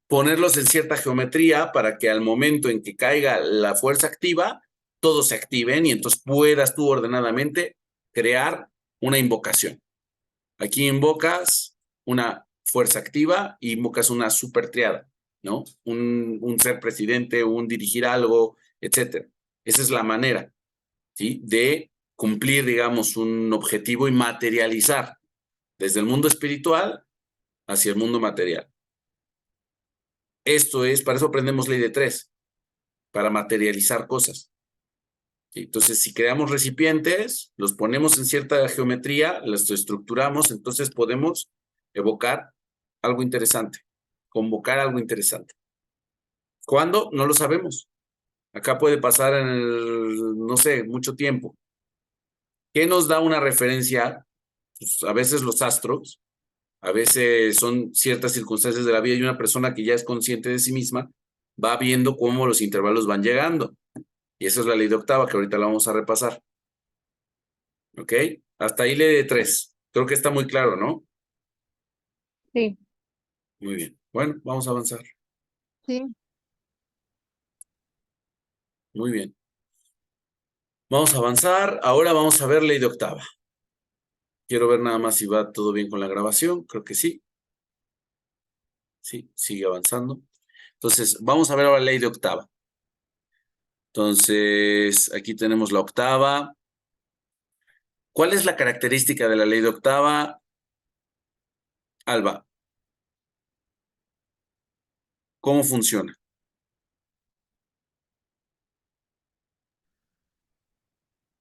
ponerlos en cierta geometría para que al momento en que caiga la fuerza activa, todos se activen y entonces puedas tú ordenadamente crear una invocación. Aquí invocas una fuerza activa y invocas una super triada, ¿no? Un ser presidente, un dirigir algo, etcétera. Esa es la manera, ¿sí? De cumplir, digamos, un objetivo y materializar. desde el mundo espiritual hacia el mundo material. Esto es, para eso aprendemos ley de 3, para materializar cosas. Entonces, si creamos recipientes, los ponemos en cierta geometría, los estructuramos, entonces podemos evocar algo interesante, convocar algo interesante. ¿Cuándo? No lo sabemos. Acá puede pasar en no sé, mucho tiempo. ¿Qué nos da una referencia? Pues, a veces los astros, a veces son ciertas circunstancias de la vida y una persona que ya es consciente de sí misma va viendo cómo los intervalos van llegando. Y esa es la ley de octava, que ahorita la vamos a repasar. ¿Ok? Hasta ahí ley de 3. Creo que está muy claro, ¿no? Sí. Muy bien. Bueno, vamos a avanzar. Sí. Muy bien. Vamos a avanzar. Ahora vamos a ver ley de octava. Quiero ver nada más si va todo bien con la grabación. Creo que sí. Sí, sigue avanzando. Entonces, vamos a ver ahora ley de octava. Entonces, aquí tenemos la octava. ¿Cuál es la característica de la ley de octava? Alba, ¿cómo funciona?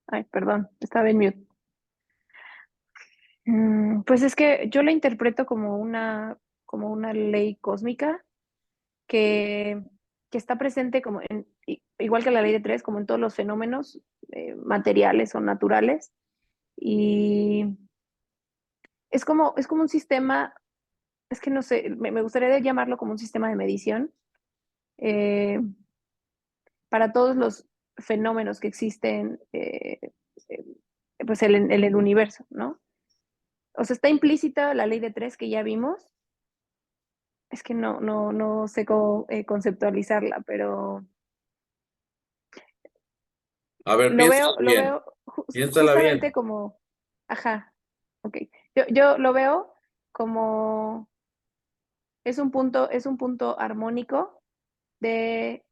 Ay, perdón, estaba en mute. Pues es que yo la interpreto como una ley cósmica que, que está presente como igual que la ley de 3, como en todos los fenómenos materiales o naturales. Y es como un sistema, es que no sé, me gustaría llamarlo como un sistema de medición eh, para todos los fenómenos que existen eh, pues en el universo, ¿no? O sea, está implícita la ley de 3 que ya vimos. Es que no sé cómo conceptualizarla, pero A ver, piénsala lo bien. veo Piénsala justamente bien. como, ajá, ok. Yo lo veo como es un punto armónico de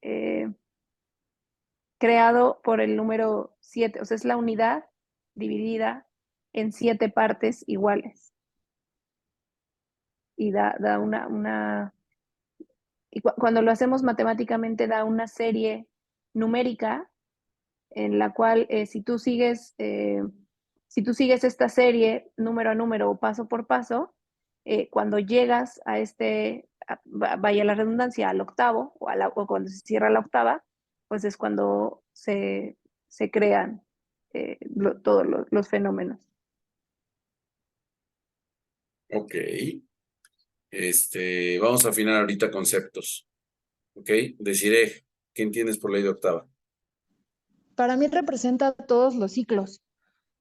creado por el número 7, o sea, es la unidad dividida en 7 partes iguales y da y cuando lo hacemos matemáticamente da una serie numérica en la cual si tú sigues esta serie número a número o paso por paso, cuando llegas a vaya la redundancia, al octavo o cuando se cierra la octava, pues es cuando se crean todos los fenómenos. Ok. Vamos a afinar ahorita conceptos. Ok. Deciré, ¿qué entiendes por ley de octava? Para mí representa todos los ciclos.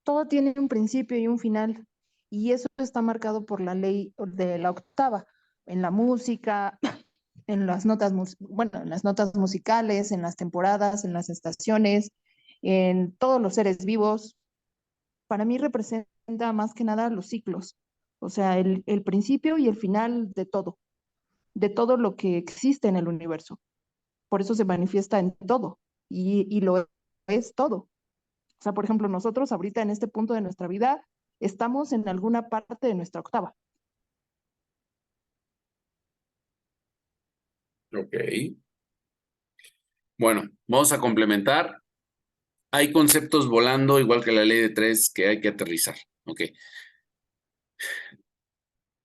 Todo tiene un principio y un final. Y eso está marcado por la ley de la octava. En la música, en las notas, bueno, en las notas musicales, en las temporadas, en las estaciones, en todos los seres vivos. Para mí representa más que nada los ciclos. O sea, el principio y el final de todo lo que existe en el universo. Por eso se manifiesta en todo y lo es todo. O sea, por ejemplo, nosotros ahorita en este punto de nuestra vida estamos en alguna parte de nuestra octava. Ok. Bueno, vamos a complementar. Hay conceptos volando, igual que la ley de 3, que hay que aterrizar. Ok.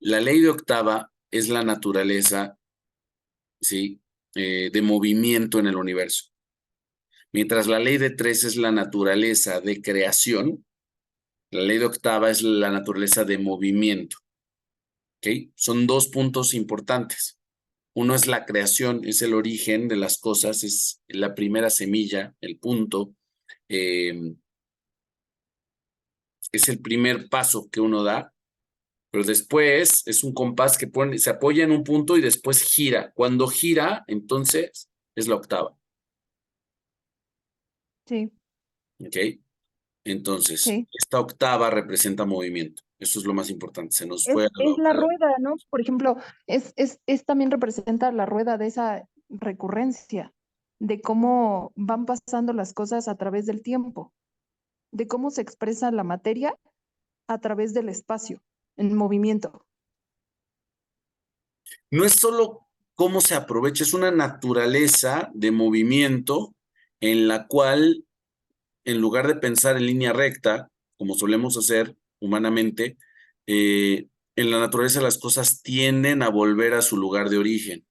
La ley de octava es la naturaleza, ¿sí? De movimiento en el universo. Mientras la ley de 3 es la naturaleza de creación, la ley de octava es la naturaleza de movimiento. ¿Ok? Son dos puntos importantes. Uno es la creación, es el origen de las cosas, es la primera semilla, el punto. Es el primer paso que uno da, pero después es un compás que se apoya en un punto y después gira. Cuando gira, entonces es la octava. Sí, ¿Ok? Entonces, sí. esta octava representa movimiento. Eso es lo más importante. Se nos fue Es la rueda, ¿no? Por ejemplo, es también representa la rueda de esa recurrencia, de cómo van pasando las cosas a través del tiempo, de cómo se expresa la materia a través del espacio. en movimiento. No es solo cómo se aprovecha, es una naturaleza de movimiento en la cual, en lugar de pensar en línea recta, como solemos hacer humanamente, en la naturaleza las cosas tienden a volver a su lugar de origen.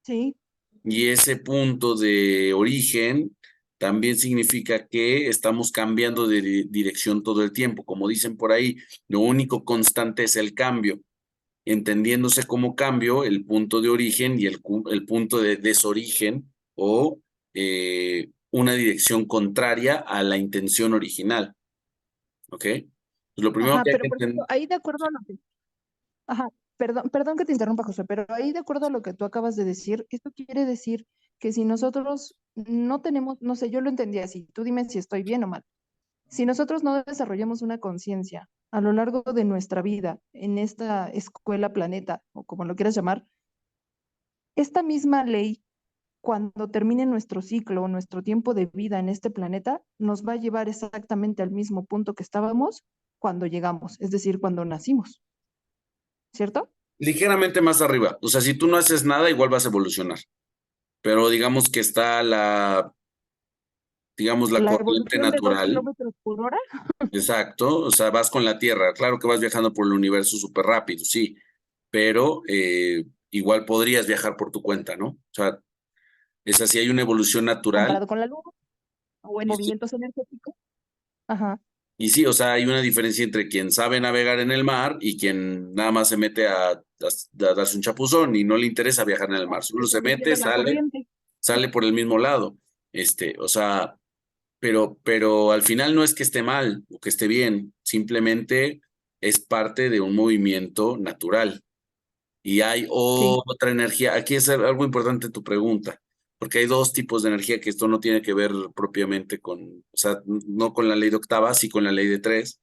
Sí. Y ese punto de origen también significa que estamos cambiando de dirección todo el tiempo. Como dicen por ahí, lo único constante es el cambio, entendiéndose como cambio el punto de origen y el punto de desorigen o una dirección contraria a la intención original. ¿Ok? Pues lo primero Ajá, que hay pero que por ejemplo, entender. ahí de acuerdo a lo que, ajá, perdón que te interrumpa, José, pero ahí de acuerdo a lo que tú acabas de decir, esto quiere decir que si nosotros no tenemos, no sé, yo lo entendí así, tú dime si estoy bien o mal. Si nosotros no desarrollamos una conciencia a lo largo de nuestra vida en esta escuela planeta, o como lo quieras llamar, esta misma ley, cuando termine nuestro ciclo o nuestro tiempo de vida en este planeta, nos va a llevar exactamente al mismo punto que estábamos cuando llegamos, es decir, cuando nacimos, ¿cierto? Ligeramente más arriba. O sea, si tú no haces nada, igual vas a evolucionar. Pero digamos que está digamos, la La corriente evolución de 2 natural. kilómetros por hora. Exacto. O sea, vas con la Tierra. Claro que vas viajando por el universo súper rápido, sí. Pero igual podrías viajar por tu cuenta, ¿no? O sea, es así, hay una evolución natural. Comparado con la luna o en Y sí, movimientos energéticos. Ajá. y sí, o sea, hay una diferencia entre quien sabe navegar en el mar y quien nada más se mete a darse un chapuzón y no le interesa viajar en el mar. Que Solo se se le mete, lleve la corriente. sale por el mismo lado. O sea, pero al final no es que esté mal o que esté bien, simplemente es parte de un movimiento natural. Y hay Sí. otra energía. Aquí es algo importante tu pregunta, porque hay dos tipos de energía que esto no tiene que ver propiamente con, o sea, no con la ley de octavas, sí con la ley de tres,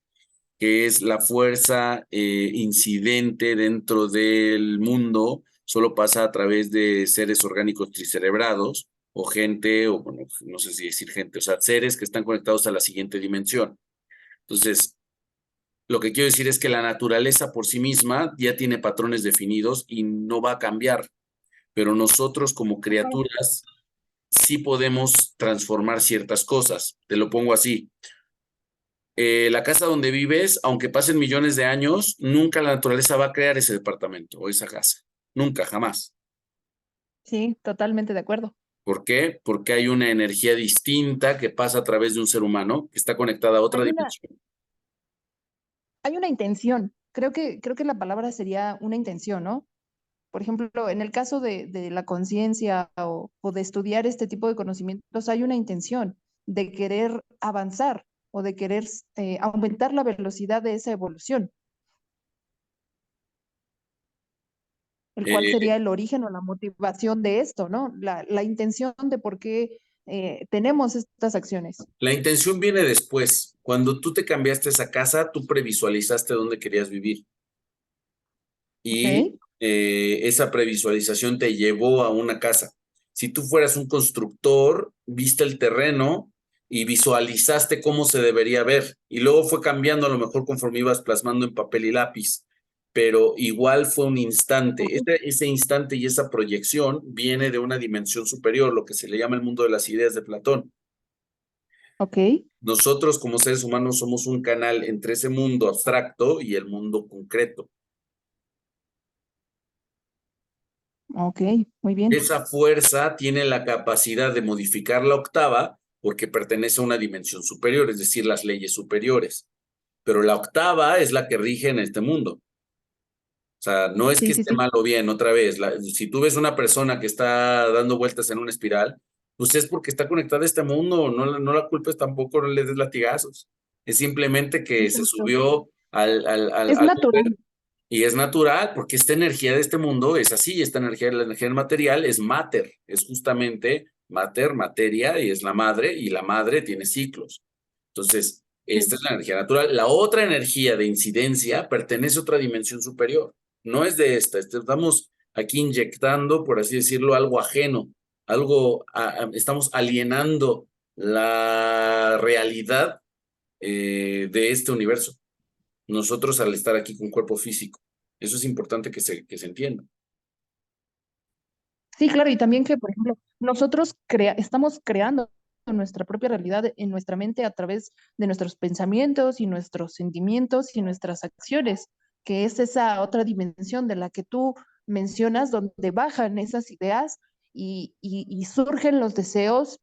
que es la fuerza incidente dentro del mundo, solo pasa a través de seres orgánicos tricerebrados o gente, o bueno, no sé si decir gente, o sea, seres que están conectados a la siguiente dimensión. Entonces, lo que quiero decir es que la naturaleza por sí misma ya tiene patrones definidos y no va a cambiar, pero nosotros como criaturas sí podemos transformar ciertas cosas. Te lo pongo así. La casa donde vives, aunque pasen millones de años, nunca la naturaleza va a crear ese departamento o esa casa. Nunca, jamás. Sí, totalmente de acuerdo. ¿Por qué? Porque hay una energía distinta que pasa a través de un ser humano que está conectada a otra Hay una, dimensión. hay una intención. Creo que la palabra sería una intención, ¿no? Por ejemplo, en el caso de la conciencia o de estudiar este tipo de conocimientos, hay una intención de querer avanzar o de querer aumentar la velocidad de esa evolución, el cual Eh, sería el origen o la motivación de esto, ¿no? La intención de por qué tenemos estas acciones. la intención viene después. Cuando tú te cambiaste esa casa, tú previsualizaste dónde querías vivir. ¿Ok? Y esa previsualización te llevó a una casa. Si tú fueras un constructor, viste el terreno y visualizaste cómo se debería ver. Y luego fue cambiando a lo mejor conforme ibas plasmando en papel y lápiz. Pero igual fue un instante. Ok. Ese instante y esa proyección viene de una dimensión superior, lo que se le llama el mundo de las ideas de Platón. Ok. Nosotros como seres humanos somos un canal entre ese mundo abstracto y el mundo concreto. Ok, muy bien. Esa fuerza tiene la capacidad de modificar la octava porque pertenece a una dimensión superior, es decir, las leyes superiores. Pero la octava es la que rige en este mundo. O sea, no es que Sí, sí, esté sí. mal o bien, otra vez. Si tú ves una persona que está dando vueltas en una espiral, pues es porque está conectada a este mundo. No la culpes tampoco, no le des latigazos. Es simplemente que se Exacto. subió Es al natural. y es natural, porque esta energía de este mundo es así, esta energía, la energía del material es mater, es justamente mater, materia, y es la madre, y la madre tiene ciclos. Entonces, esta Sí. es la energía natural. La otra energía de incidencia pertenece a otra dimensión superior, no es de esta, estamos aquí inyectando, por así decirlo, algo ajeno, estamos alienando la realidad de este universo. nosotros al estar aquí con cuerpo físico. Eso es importante que se entienda. Sí, claro, y también que, por ejemplo, nosotros estamos creando nuestra propia realidad en nuestra mente a través de nuestros pensamientos y nuestros sentimientos y nuestras acciones, que es esa otra dimensión de la que tú mencionas, donde bajan esas ideas y surgen los deseos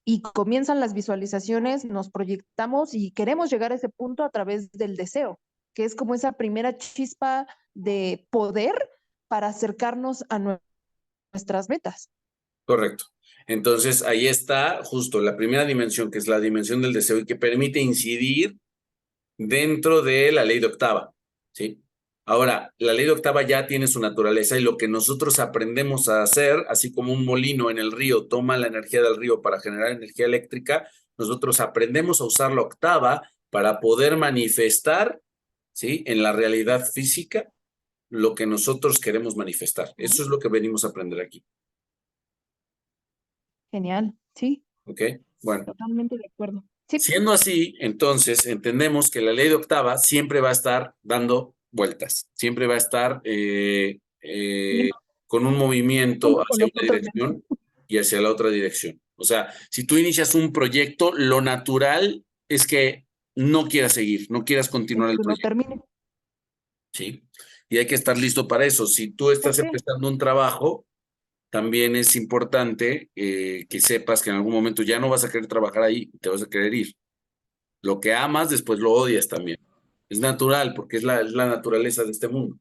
y comienzan las visualizaciones, nos proyectamos y queremos llegar a ese punto a través del deseo, que es como esa primera chispa de poder para acercarnos a nuestras metas. Correcto. Entonces, ahí está justo la primera dimensión, que es la dimensión del deseo y que permite incidir dentro de la ley de octava, ¿sí? Ahora, la ley de octava ya tiene su naturaleza y lo que nosotros aprendemos a hacer, así como un molino en el río toma la energía del río para generar energía eléctrica, nosotros aprendemos a usar la octava para poder manifestar, ¿sí? En la realidad física lo que nosotros queremos manifestar. Eso es lo que venimos a aprender aquí. Genial, sí, ¿Ok? Bueno, totalmente de acuerdo. Sí, siendo así, entonces entendemos que la ley de octava siempre va a estar dando vueltas, siempre va a estar sí, con un movimiento junto con hacia una nosotros mismos. dirección y hacia la otra dirección. O sea, si tú inicias un proyecto, lo natural es que no quieras seguir, no quieras continuar el Que lo proyecto, termine. ¿sí? Y hay que estar listo para eso. Si tú estás Ok, empezando un trabajo, también es importante que sepas que en algún momento ya no vas a querer trabajar ahí, te vas a querer ir. Lo que amas, después lo odias también. Es natural, porque es la naturaleza de este mundo.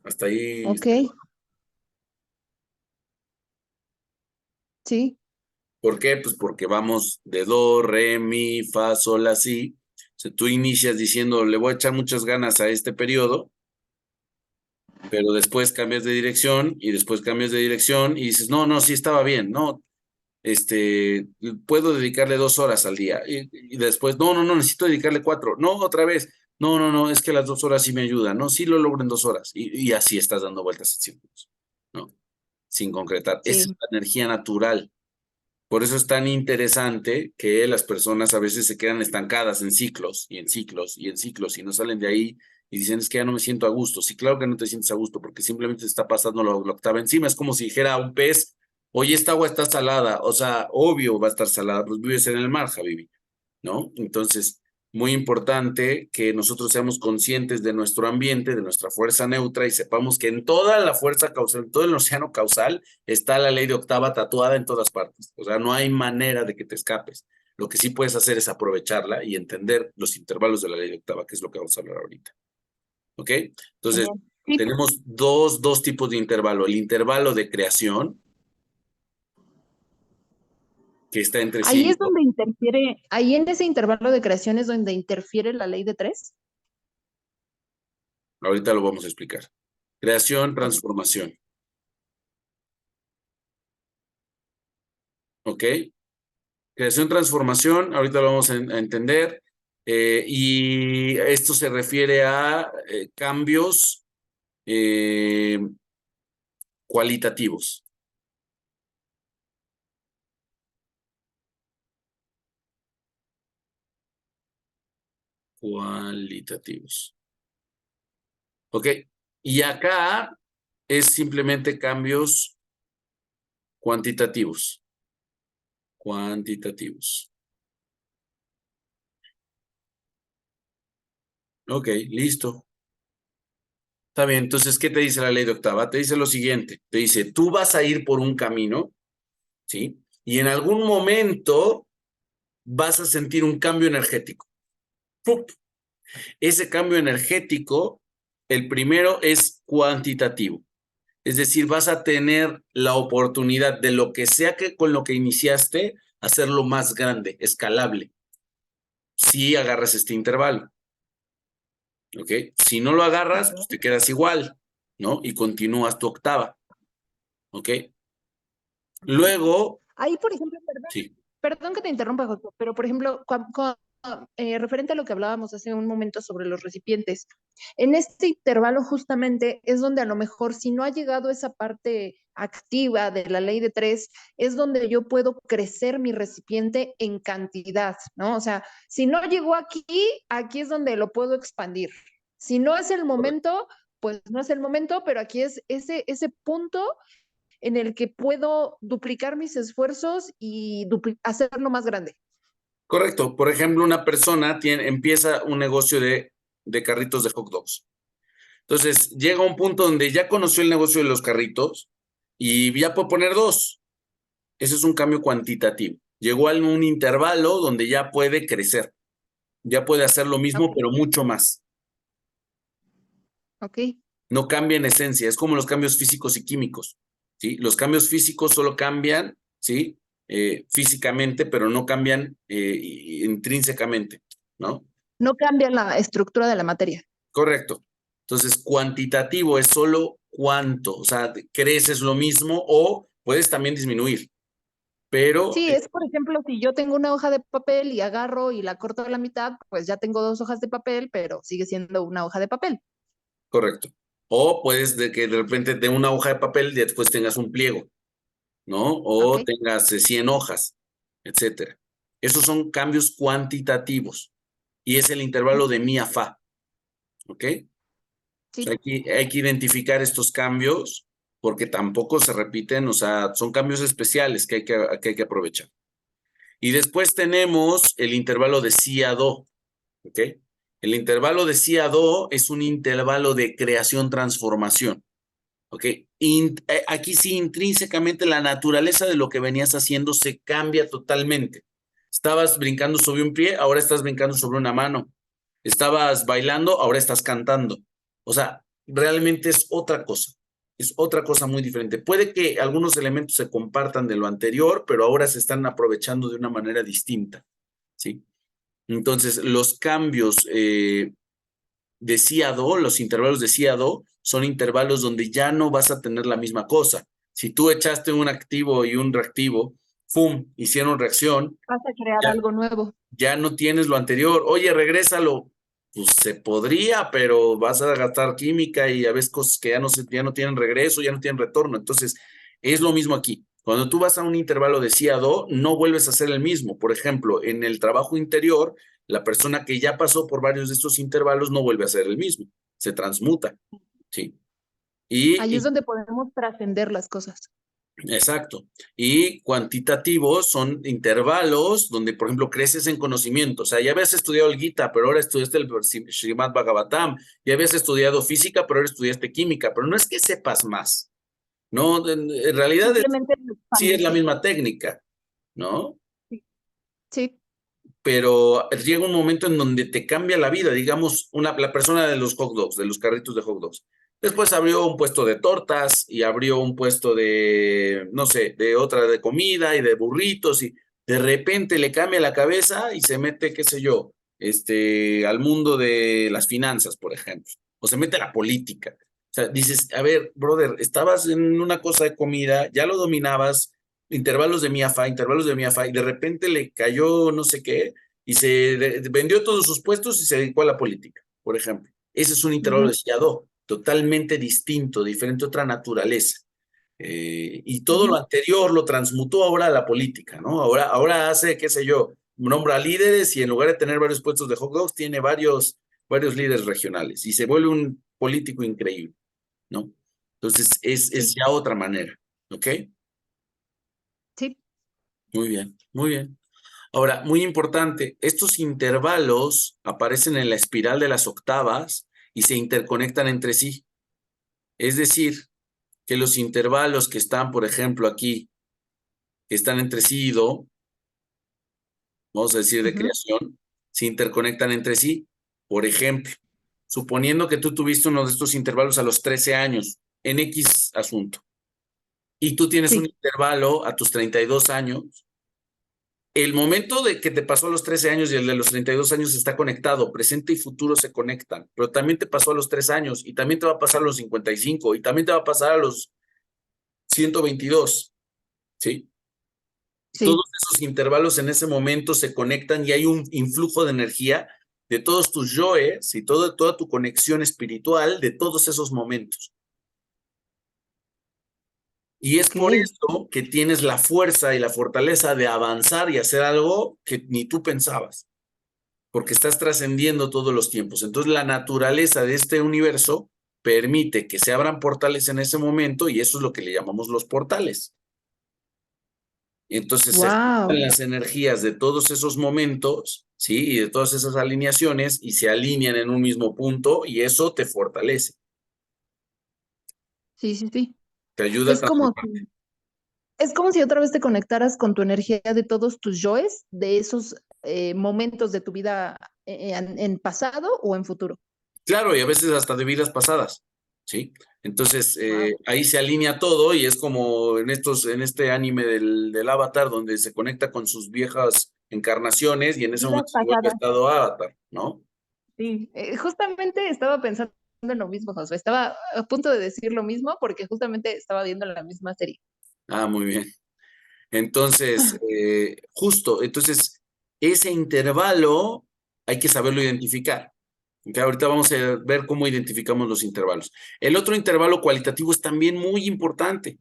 Hasta ahí. ok, sí, ¿Por qué? Pues porque vamos de do, re, mi, fa, sol, la, si. O sea, tú inicias diciendo, le voy a echar muchas ganas a este periodo, pero después cambias de dirección y después cambias de dirección y dices, no, no, sí estaba bien, no, puedo dedicarle 2 horas al día. Y después, no, no, no, necesito dedicarle 4. No, otra vez. No, no, no, es que las 2 horas sí me ayudan. No, sí lo logro en 2 horas. Y así estás dando vueltas en círculos, ¿no? Sin concretar. Esa es sí, la energía natural. Por eso es tan interesante que las personas a veces se quedan estancadas en ciclos y en ciclos y en ciclos y no salen de ahí y dicen, es que ya no me siento a gusto. Sí, claro que no te sientes a gusto porque simplemente te está pasando lo que estaba encima. Es como si dijera a un pez, oye, esta agua está salada. O sea, obvio va a estar salada, pues vives en el mar, Javi, ¿no? Entonces, muy importante que nosotros seamos conscientes de nuestro ambiente, de nuestra fuerza neutra y sepamos que en toda la fuerza causal, en todo el océano causal, está la ley de octava tatuada en todas partes. O sea, no hay manera de que te escapes. Lo que sí puedes hacer es aprovecharla y entender los intervalos de la ley de octava, que es lo que vamos a hablar ahorita. ¿Ok? Entonces, genial. Sí, tenemos dos tipos de intervalo. El intervalo de creación, que está entre ahí es 5. donde interfiere, ahí en ese intervalo de creación es donde interfiere la ley de tres. Ahorita lo vamos a explicar. Creación, Ok, transformación. ¿Ok? Creación, transformación, ahorita lo vamos a entender. Y esto se refiere a cambios eh, cualitativos. Cualitativos. ¿Ok? Y acá es simplemente cambios cuantitativos. Cuantitativos. Ok, listo. Está bien, entonces, ¿qué te dice la ley de octava? Te dice lo siguiente, te dice, tú vas a ir por un camino, ¿sí? Y en algún momento vas a sentir un cambio energético. ¡Pup! Ese cambio energético, el primero es cuantitativo. Es decir, vas a tener la oportunidad de lo que sea que con lo que iniciaste, hacerlo más grande, escalable, si agarras este intervalo. ¿Ok? Si no lo agarras, pues te quedas igual, ¿no? Y continúas tu octava. ¿Ok? ok. Luego, Ahí, por ejemplo, perdón, sí, perdón que te interrumpa, Josué, pero por ejemplo, referente a lo que hablábamos hace un momento sobre los recipientes, en este intervalo justamente es donde a lo mejor si no ha llegado esa parte activa de la ley de 3 es donde yo puedo crecer mi recipiente en cantidad, ¿no? O sea, si no llegó aquí, aquí es donde lo puedo expandir. Si no es el momento, pues no es el momento, pero aquí es ese punto en el que puedo duplicar mis esfuerzos y hacerlo más grande. Correcto. Por ejemplo, una persona empieza un negocio de carritos de hot dogs. Entonces, llega a un punto donde ya conoció el negocio de los carritos y ya puede poner 2. Ese es un cambio cuantitativo. Llegó a un intervalo donde ya puede crecer. Ya puede hacer lo mismo, pero mucho más. Ok. No cambia en esencia. Es como los cambios físicos y químicos, ¿sí? Los cambios físicos solo cambian, ¿sí? Físicamente, pero no cambian intrínsecamente, ¿no? No cambia la estructura de la materia. Correcto. Entonces, cuantitativo es solo cuánto, o sea, creces lo mismo o puedes también disminuir, pero Sí, es por ejemplo, si yo tengo una hoja de papel y agarro y la corto a la mitad, pues ya tengo 2 hojas de papel, pero sigue siendo una hoja de papel. correcto. O puedes que de repente de una hoja de papel y después tengas un pliego, ¿no? O Ok. tengas 100 hojas, etcétera. Esos son cambios cuantitativos y es el intervalo de mi a fa, ¿ok? O sea, Sí. hay que identificar estos cambios porque tampoco se repiten, o sea, son cambios especiales que hay que aprovechar. Y después tenemos el intervalo de si a do, ¿ok? El intervalo de si a do es un intervalo de creación-transformación, ¿ok? Aquí sí, intrínsecamente la naturaleza de lo que venías haciendo se cambia totalmente. Estabas brincando sobre un pie, ahora estás brincando sobre una mano. Estabas bailando, ahora estás cantando. O sea, realmente es otra cosa muy diferente. Puede que algunos elementos se compartan de lo anterior, pero ahora se están aprovechando de una manera distinta, ¿sí? Entonces, los cambios de sí a do, los intervalos de sí a do, son intervalos donde ya no vas a tener la misma cosa. Si tú echaste un activo y un reactivo, ¡fum!, hicieron reacción, Vas a crear ya, algo nuevo. ya no tienes lo anterior. Oye, regrésalo. Pues se podría, pero vas a gastar química y a veces cosas que ya no tienen regreso, ya no tienen retorno. Entonces, es lo mismo aquí. Cuando tú vas a un intervalo de sí a do, no vuelves a hacer el mismo. Por ejemplo, en el trabajo interior, la persona que ya pasó por varios de estos intervalos no vuelve a hacer el mismo. Se transmuta, ¿sí? Ahí es Y donde podemos trascender las cosas. exacto. Y cuantitativos son intervalos donde, por ejemplo, creces en conocimiento. O sea, ya habías estudiado el Gita, pero ahora estudiaste el Srimad Bhagavatam. Ya habías estudiado física, pero ahora estudiaste química. Pero no es que sepas más, ¿no? En realidad Simplemente lo sí es la expandiste. misma técnica, ¿no? Sí. Sí. Pero llega un momento en donde te cambia la vida, digamos, la persona de los hot dogs, de los carritos de hot dogs. Después abrió un puesto de tortas y abrió un puesto de, no sé, de otra de comida y de burritos y de repente le cambia la cabeza y se mete, qué sé yo, al mundo de las finanzas, por ejemplo, o se mete a la política. O sea, dices, a ver, brother, estabas en una cosa de comida, ya lo dominabas, intervalos de intervalos de miafa, y de repente le cayó no sé qué, y vendió todos sus puestos y se dedicó a la política, por ejemplo. Ese es un intervalo de Siadó, totalmente distinto, diferente, otra naturaleza. Y todo lo anterior lo transmutó ahora a la política, ¿no? Ahora hace, qué sé yo, nombra líderes y en lugar de tener varios puestos de hot dogs, tiene varios líderes regionales y se vuelve un político increíble, ¿no? Entonces, es Sí. ya otra manera, ¿ok? Sí. Muy bien, muy bien. Ahora, muy importante, estos intervalos aparecen en la espiral de las octavas y se interconectan entre sí. Es decir, que los intervalos que están, por ejemplo, aquí, que están entre sí y do, vamos a decir de creación, se interconectan entre sí. Por ejemplo, suponiendo que tú tuviste uno de estos intervalos a los 13 años en X asunto y tú tienes un Sí. intervalo a tus 32 años, el momento de que te pasó a los 13 años y el de los 32 años está conectado, presente y futuro se conectan, pero también te pasó a los 3 años y también te va a pasar a los 55 y también te va a pasar a los 122, ¿sí? Sí. Todos esos intervalos en ese momento se conectan y hay un influjo de energía de todos tus yoes y toda tu conexión espiritual de todos esos momentos. Y es por Ok. eso que tienes la fuerza y la fortaleza de avanzar y hacer algo que ni tú pensabas, porque estás trascendiendo todos los tiempos. Entonces, la naturaleza de este universo permite que se abran portales en ese momento y eso es lo que le llamamos los portales. Entonces, se juntan Wow. las energías de todos esos momentos, ¿sí? Y de todas esas alineaciones y se alinean en un mismo punto y eso te fortalece, Sí, sí, sí. te ayuda a Es como transformar. si, es como si otra vez te conectaras con tu energía de todos tus yoes, de esos momentos de tu vida en pasado o en futuro. Claro, y a veces hasta de vidas pasadas, ¿sí? Entonces, Wow. ahí se alinea todo y es como en este anime del Avatar, donde se conecta con sus viejas encarnaciones y en ese Vidas momento se vuelve pasadas. estado Avatar, ¿no? Sí, justamente estaba pensando en lo mismo, Josué. Estaba a punto de decir lo mismo porque justamente estaba viendo la misma serie. Ah, muy bien. Entonces, justo, entonces, ese intervalo hay que saberlo identificar. Ok, ahorita vamos a ver cómo identificamos los intervalos. El otro intervalo cualitativo es también muy importante,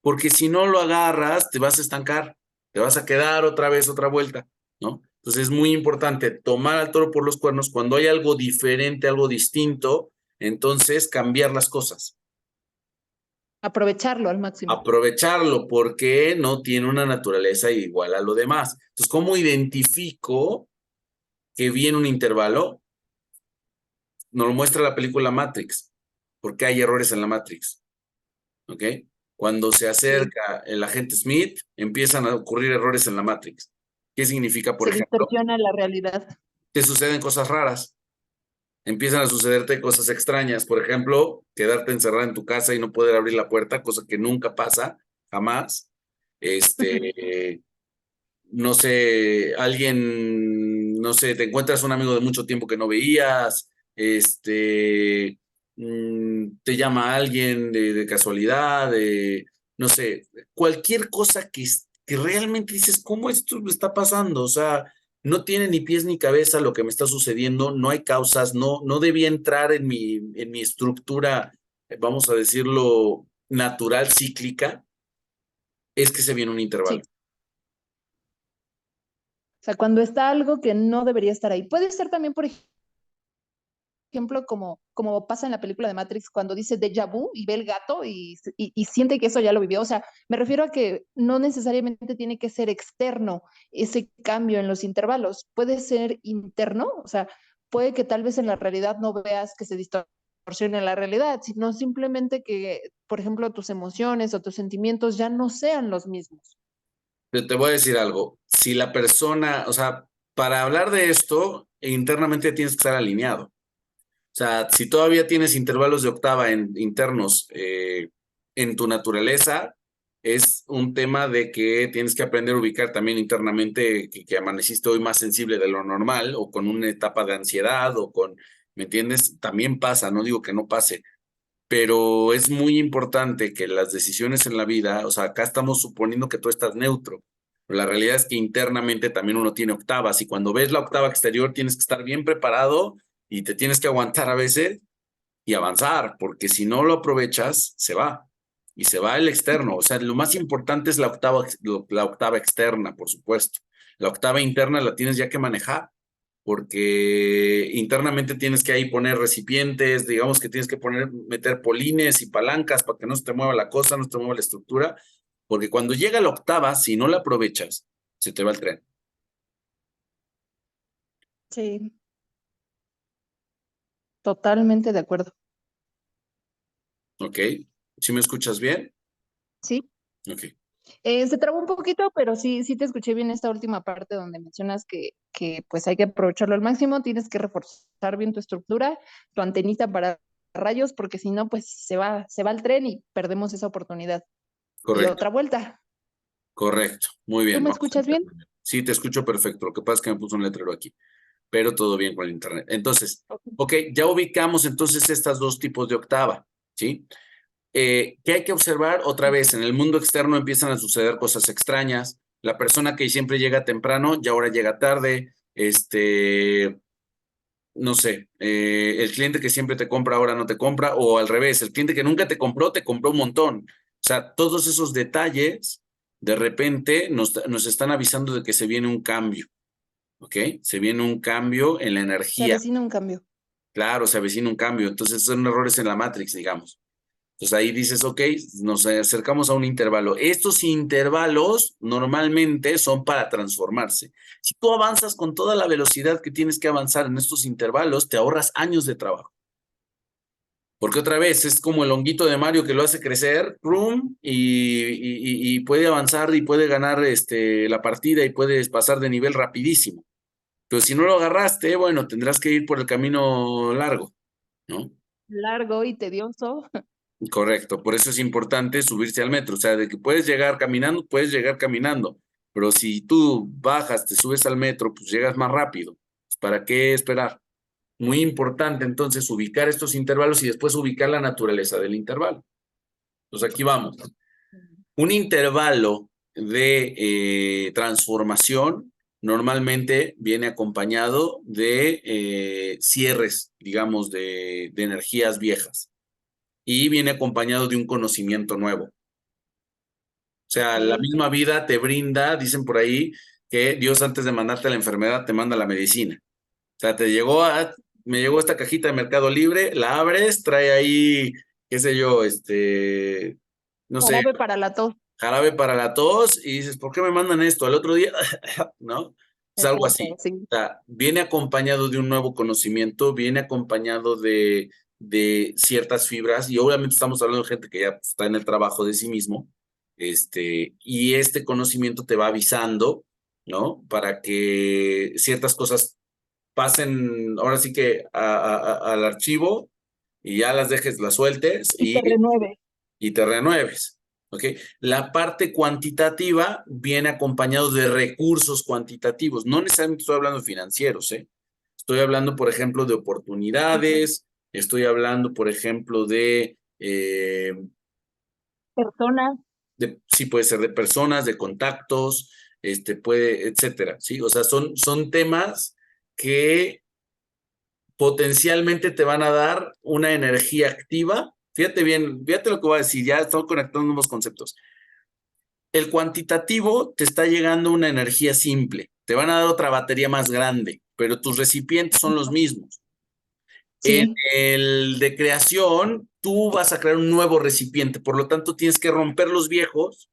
porque si no lo agarras, te vas a estancar, te vas a quedar otra vez, otra vuelta, ¿no? Entonces es muy importante tomar al toro por los cuernos cuando hay algo diferente, algo distinto, entonces cambiar las cosas, Aprovecharlo al máximo. aprovecharlo porque no tiene una naturaleza igual a lo demás. Entonces, ¿cómo identifico que viene un intervalo? Nos lo muestra la película Matrix, porque hay errores en la Matrix, ¿ok? Cuando se Sí. acerca el agente Smith, empiezan a ocurrir errores en la Matrix. ¿Qué significa, por Se ejemplo? distorsiona la realidad. Te suceden cosas raras, empiezan a sucederte cosas extrañas. Por ejemplo, quedarte encerrada en tu casa y no poder abrir la puerta, cosa que nunca pasa, jamás. Este, no sé, alguien, no sé, te encuentras un amigo de mucho tiempo que no veías, te llama alguien de casualidad, no sé, cualquier cosa que realmente dices, ¿cómo esto me está pasando? O sea, no tiene ni pies ni cabeza lo que me está sucediendo, no hay causas, no debía entrar en mi estructura, vamos a decirlo, natural, cíclica, es que se viene un intervalo. Sí. O sea, cuando está algo que no debería estar ahí. Puede ser también, por ejemplo, como pasa en la película de Matrix, cuando dice déjà vu y ve el gato y siente que eso ya lo vivió. O sea, me refiero a que no necesariamente tiene que ser externo ese cambio en los intervalos. Puede ser interno, o sea, puede que tal vez en la realidad no veas que se distorsione la realidad, sino simplemente que, por ejemplo, tus emociones o tus sentimientos ya no sean los mismos. Pero te voy a decir algo, si la persona, o sea, para hablar de esto, internamente tienes que estar alineado. O sea, si todavía tienes intervalos de octava internos en tu naturaleza, es un tema de que tienes que aprender a ubicar también internamente que amaneciste hoy más sensible de lo normal o con una etapa de ansiedad o con, ¿me entiendes? También pasa, no digo que no pase, pero es muy importante que las decisiones en la vida, o sea, acá estamos suponiendo que tú estás neutro, pero la realidad es que internamente también uno tiene octavas y cuando ves la octava exterior tienes que estar bien preparado y te tienes que aguantar a veces y avanzar, porque si no lo aprovechas, se va y se va el externo. O sea, lo más importante es la octava externa, por supuesto. La octava interna la tienes ya que manejar porque internamente tienes que ahí poner recipientes, digamos que tienes que meter polines y palancas para que no se te mueva la cosa, no se te mueva la estructura, porque cuando llega la octava, si no la aprovechas, se te va el tren, Sí, totalmente de acuerdo. ¿ok? ¿Sí me escuchas bien? Sí. Ok, Se trabó un poquito, pero sí, sí te escuché bien esta última parte donde mencionas que pues hay que aprovecharlo al máximo, tienes que reforzar bien tu estructura, tu antenita para rayos, porque si no, pues se va el tren y perdemos esa oportunidad. Y correcto, otra vuelta. correcto, muy ¿Tú bien, me vamos a escuchas bien? entender. Sí, te escucho perfecto, lo que pasa es que me puso un letrero aquí, pero todo bien con el internet. Entonces, Ok. ok, ya ubicamos entonces estas dos tipos de octava, ¿sí? ¿Qué hay que observar? Otra vez, en el mundo externo empiezan a suceder cosas extrañas. La persona que siempre llega temprano y ahora llega tarde. No sé, el cliente que siempre te compra ahora no te compra, o al revés, el cliente que nunca te compró un montón. sea, todos esos detalles de repente nos están avisando de que se viene un cambio, ¿ok? Se viene un cambio en la Se energía. avecina un cambio. Claro, se avecina un cambio. Entonces son errores en la Matrix, digamos. Entonces ahí dices, ok, nos acercamos a un intervalo. Estos intervalos normalmente son para transformarse. Si tú avanzas con toda la velocidad que tienes que avanzar en estos intervalos, te ahorras años de trabajo. Porque otra vez es como el honguito de Mario que lo hace crecer, ¡rum! Y puede avanzar y puede ganar la partida y puedes pasar de nivel rapidísimo. Pero si no lo agarraste, bueno, tendrás que ir por el camino largo, ¿no? Largo y tedioso. Correcto, por eso es importante subirse al metro, o sea, de que puedes llegar caminando, pero si tú bajas, te subes al metro, pues llegas más rápido. Pues, ¿para qué esperar? Muy importante entonces ubicar estos intervalos y después ubicar la naturaleza del intervalo. Entonces aquí vamos. Un intervalo de transformación normalmente viene acompañado de cierres, digamos, de energías viejas y viene acompañado de un conocimiento nuevo. O sea, la Ok. misma vida te brinda, dicen por ahí, que Dios antes de mandarte la enfermedad te manda la medicina. O sea, me llegó esta cajita de Mercado Libre, la abres, trae ahí, qué sé yo, no sé, Jarabe para la tos. jarabe para la tos y dices, ¿por qué me mandan esto? Al otro día, ¿no? Es algo Exacto, así. sí. O sea, viene acompañado de un nuevo conocimiento, viene acompañado de ciertas fibras y obviamente estamos hablando de gente que ya está en el trabajo de sí mismo, y este conocimiento te va avisando, ¿no? Para que ciertas cosas pasen, ahora sí que al archivo y ya las dejes, las sueltes Y te renueve. y te renueves. ¿Ok? La parte cuantitativa viene acompañado de recursos cuantitativos. No necesariamente estoy hablando de financieros, ¿eh? Estoy hablando, por ejemplo, de oportunidades, estoy hablando, por ejemplo, Personas. sí puede ser de personas, de contactos, etcétera, ¿sí? O sea, son temas que potencialmente te van a dar una energía activa. Fíjate bien, fíjate lo que voy a decir, ya estamos conectando nuevos conceptos. El cuantitativo te está llegando una energía simple, te van a dar otra batería más grande, pero tus recipientes son los mismos. En Sí, el de creación, tú vas a crear un nuevo recipiente, por lo tanto tienes que romper los viejos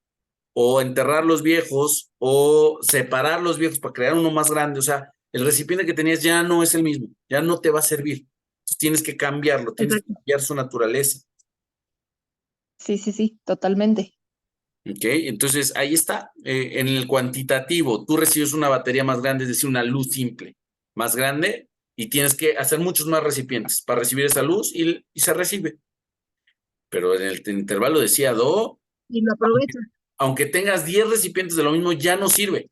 o enterrar los viejos o separar los viejos para crear uno más grande. O sea, el recipiente que tenías ya no es el mismo, ya no te va a servir. Entonces tienes que cambiarlo, tienes que exacto. cambiar su naturaleza. Sí, sí, sí, totalmente. ¿Ok? Entonces ahí está. En el cuantitativo, tú recibes una batería más grande, es decir, una luz simple más grande, y tienes que hacer muchos más recipientes para recibir esa luz y se recibe. Pero en el intervalo decía Do, Y lo aprovechas. aunque tengas 10 recipientes de lo mismo, ya no sirve.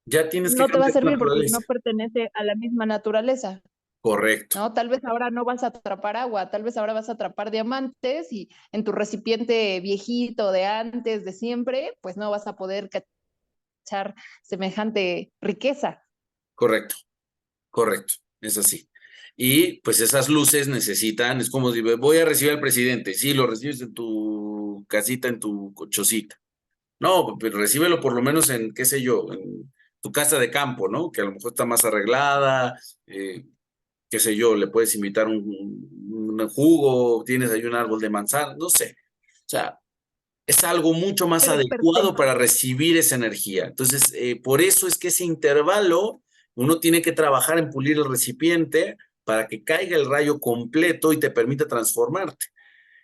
Ya tienes que No te va a cambiar tu servir porque no naturaleza. pertenece a la misma naturaleza, Correcto, ¿no? Tal vez ahora no vas a atrapar agua, tal vez ahora vas a atrapar diamantes y en tu recipiente viejito de antes, de siempre, pues no vas a poder cachar semejante riqueza. correcto, correcto. Es así. Y pues esas luces necesitan, es como si voy a recibir al presidente. Sí, lo recibes en tu casita, en tu cochocita. No, pero recíbelo por lo menos en, qué sé yo, en tu casa de campo, ¿no? Que a lo mejor está más arreglada, qué sé yo, le puedes invitar un jugo, tienes ahí un árbol de manzana, no sé. O sea, es algo mucho más Eres adecuado perfecto. para recibir esa energía. Entonces, por eso es que ese intervalo, uno tiene que trabajar en pulir el recipiente para que caiga el rayo completo y te permita transformarte.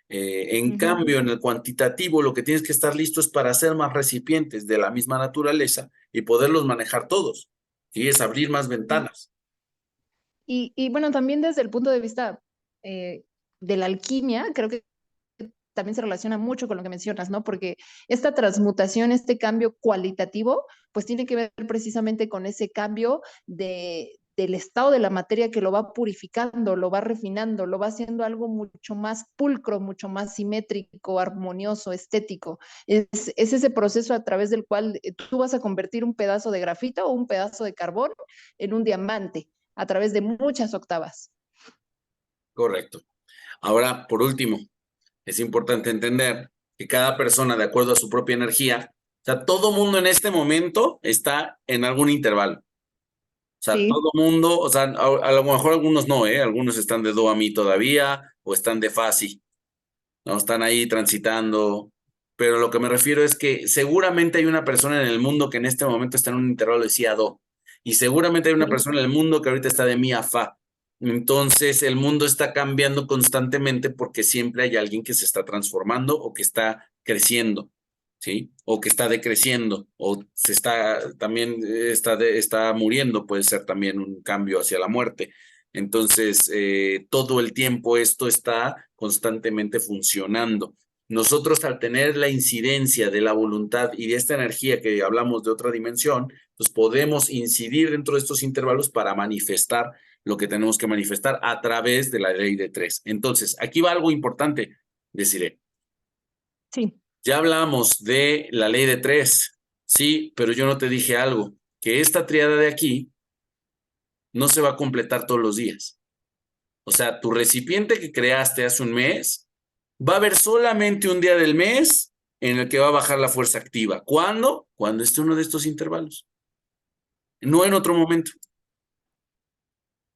En Ujú. cambio, en el cuantitativo, lo que tienes que estar listo es para hacer más recipientes de la misma naturaleza y poderlos manejar todos. Y es abrir más ventanas. Y bueno, también desde el punto de vista de la alquimia, creo que también se relaciona mucho con lo que mencionas, ¿no? Porque esta transmutación, este cambio cualitativo, pues tiene que ver precisamente con ese cambio del estado de la materia que lo va purificando, lo va refinando, lo va haciendo algo mucho más pulcro, mucho más simétrico, armonioso, estético. Es ese proceso a través del cual tú vas a convertir un pedazo de grafito o un pedazo de carbón en un diamante a través de muchas octavas. Correcto. Ahora, por último, es importante entender que cada persona, de acuerdo a su propia energía, o sea, todo mundo en este momento está en algún intervalo. O sea, Sí. todo mundo, o sea, a lo mejor algunos no, ¿eh? Algunos están de do a mi todavía o están de fa si, ¿no? Están ahí transitando. Pero lo que me refiero es que seguramente hay una persona en el mundo que en este momento está en un intervalo de si a do. Y seguramente hay una Sí. persona en el mundo que ahorita está de mi a fa. Entonces, el mundo está cambiando constantemente porque siempre hay alguien que se está transformando o que está creciendo, ¿sí? O que está decreciendo, o se está, también está muriendo, puede ser también un cambio hacia la muerte. Entonces, todo el tiempo esto está constantemente funcionando. Nosotros, al tener la incidencia de la voluntad y de esta energía que hablamos de otra dimensión, pues podemos incidir dentro de estos intervalos para manifestar lo que tenemos que manifestar a través de la ley de tres. Entonces, aquí va algo importante, deciré. Sí. Ya hablamos de la ley de tres, sí, pero yo no te dije algo, que esta triada de aquí no se va a completar todos los días. O sea, tu recipiente que creaste hace un mes, va a haber solamente un día del mes en el que va a bajar la fuerza activa. ¿Cuándo? Cuando esté uno de estos intervalos. No en otro momento.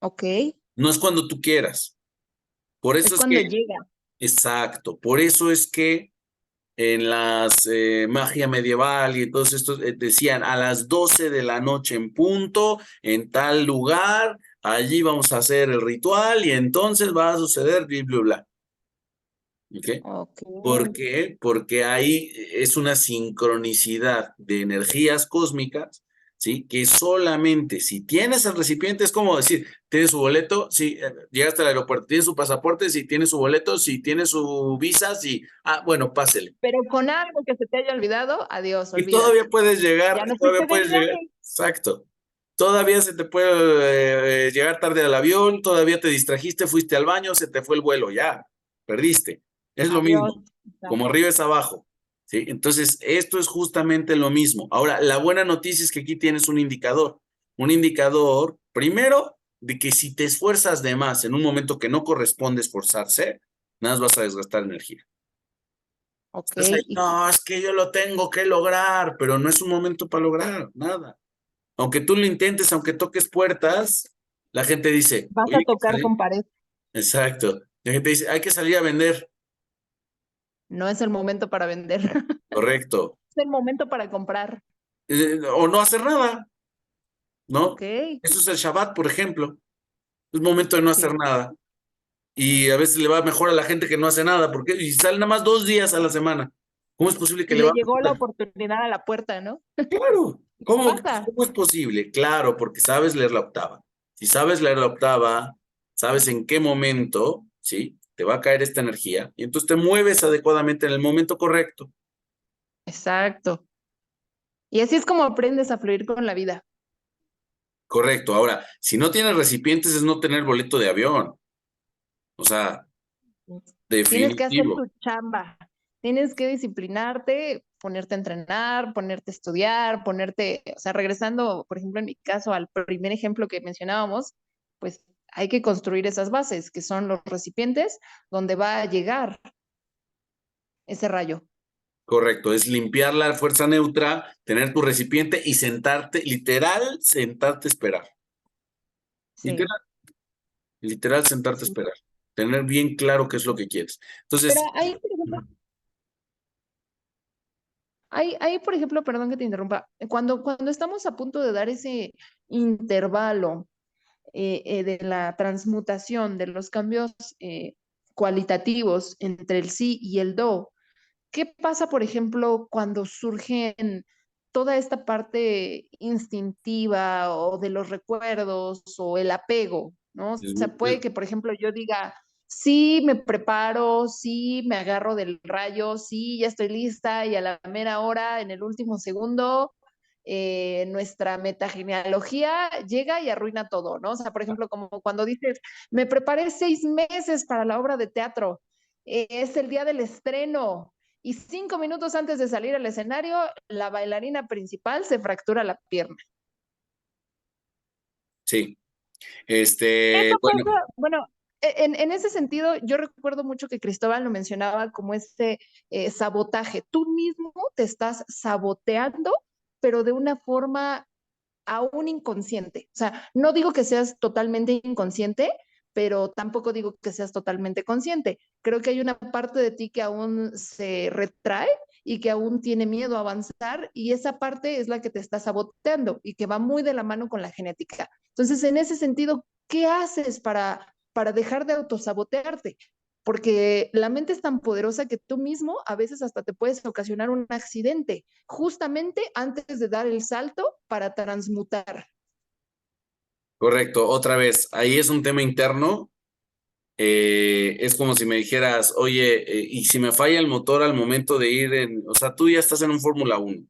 Ok. No es cuando tú quieras. Por eso Es es cuando que, llega. exacto, por eso es que en las magia medieval y todos estos decían a las 12 de la noche en punto, en tal lugar, allí vamos a hacer el ritual y entonces va a suceder bla, bla, bla. ¿Ok? Ok. ¿Por qué? Porque ahí es una sincronicidad de energías cósmicas, ¿sí? Que solamente si tienes el recipiente, es como decir, tienes su boleto, sí, llegaste al aeropuerto, tienes su pasaporte, sí, tienes su boleto, sí, tienes su visa, sí, bueno, pásele. Pero con algo que se te haya olvidado, adiós, Y todavía olvídate. puedes llegar, Ya no todavía fuiste de puedes llegar, viaje. exacto. Todavía se te puede llegar tarde al avión, todavía te distrajiste, fuiste al baño, se te fue el vuelo, ya, perdiste. Es lo Adiós. mismo, como Exacto. arriba es abajo, ¿sí? Entonces, esto es justamente lo mismo. Ahora, la buena noticia es que aquí tienes un indicador, primero, de que si te esfuerzas de más en un momento que no corresponde esforzarse, nada más vas a desgastar energía. Ok. Estás ahí, Y no, es que yo lo tengo que lograr, pero no es un momento para lograr nada. Aunque tú lo intentes, aunque toques puertas, la gente dice, vas oye, a hay que tocar salir. con pared. Exacto. La gente dice, hay que salir a vender. No es el momento para vender. Correcto. Es el momento para comprar. O no hacer nada, ¿no? Ok. Eso es el Shabbat, por ejemplo. Es momento de no hacer Sí. nada. Y a veces le va mejor a la gente que no hace nada, porque y sale nada más 2 días a la semana. ¿Cómo es posible que Y le le va llegó la mejor? oportunidad a la puerta, ¿no? Claro. ¿Cómo, Pasa. cómo es posible? Claro, porque sabes leer la octava. Si sabes leer la octava, sabes en qué momento, ¿sí? Te va a caer esta energía y entonces te mueves adecuadamente en el momento correcto. Exacto. Y así es como aprendes a fluir con la vida. Correcto. Ahora, si no tienes recipientes es no tener boleto de avión. O sea, Tienes que hacer definitivo. tu chamba. Tienes que disciplinarte, ponerte a entrenar, ponerte a estudiar, ponerte, o sea, regresando, por ejemplo, en mi caso, al primer ejemplo que mencionábamos, pues hay que construir esas bases, que son los recipientes donde va a llegar ese rayo. Correcto. Es limpiar la fuerza neutra, tener tu recipiente y sentarte, literal, sentarte a esperar. Sí, Literal, literal, sentarte a sí. esperar. Tener bien claro qué es lo que quieres. Pero Entonces, ahí, por ejemplo, por ejemplo, perdón que te interrumpa, cuando estamos a punto de dar ese intervalo de la transmutación, de los cambios cualitativos entre el sí y el do, ¿qué pasa, por ejemplo, cuando surgen toda esta parte instintiva o de los recuerdos o el apego, ¿no? O sea, puede que, por ejemplo, yo diga, sí, me preparo, sí, me agarro del rayo, sí, ya estoy lista y a la mera hora, en el último segundo, nuestra metagenealogía llega y arruina todo, ¿no? O sea, por ejemplo, como cuando dices, me preparé 6 meses para la obra de teatro, es el día del estreno, y 5 minutos antes de salir al escenario, la bailarina principal se fractura la pierna. sí. Eso Bueno, pasa, bueno, en ese sentido, yo recuerdo mucho que Cristóbal lo mencionaba como este sabotaje. Tú mismo te estás saboteando, pero de una forma aún inconsciente. O sea, no digo que seas totalmente inconsciente, pero tampoco digo que seas totalmente consciente. Creo que hay una parte de ti que aún se retrae y que aún tiene miedo a avanzar y esa parte es la que te está saboteando y que va muy de la mano con la genética. Entonces, en ese sentido, ¿qué haces para dejar de autosabotearte? Porque la mente es tan poderosa que tú mismo a veces hasta te puedes ocasionar un accidente, justamente antes de dar el salto para transmutar. Correcto, otra vez, ahí es un tema interno. Es como si me dijeras, oye, y si me falla el motor al momento de ir o sea, tú ya estás en un Fórmula 1.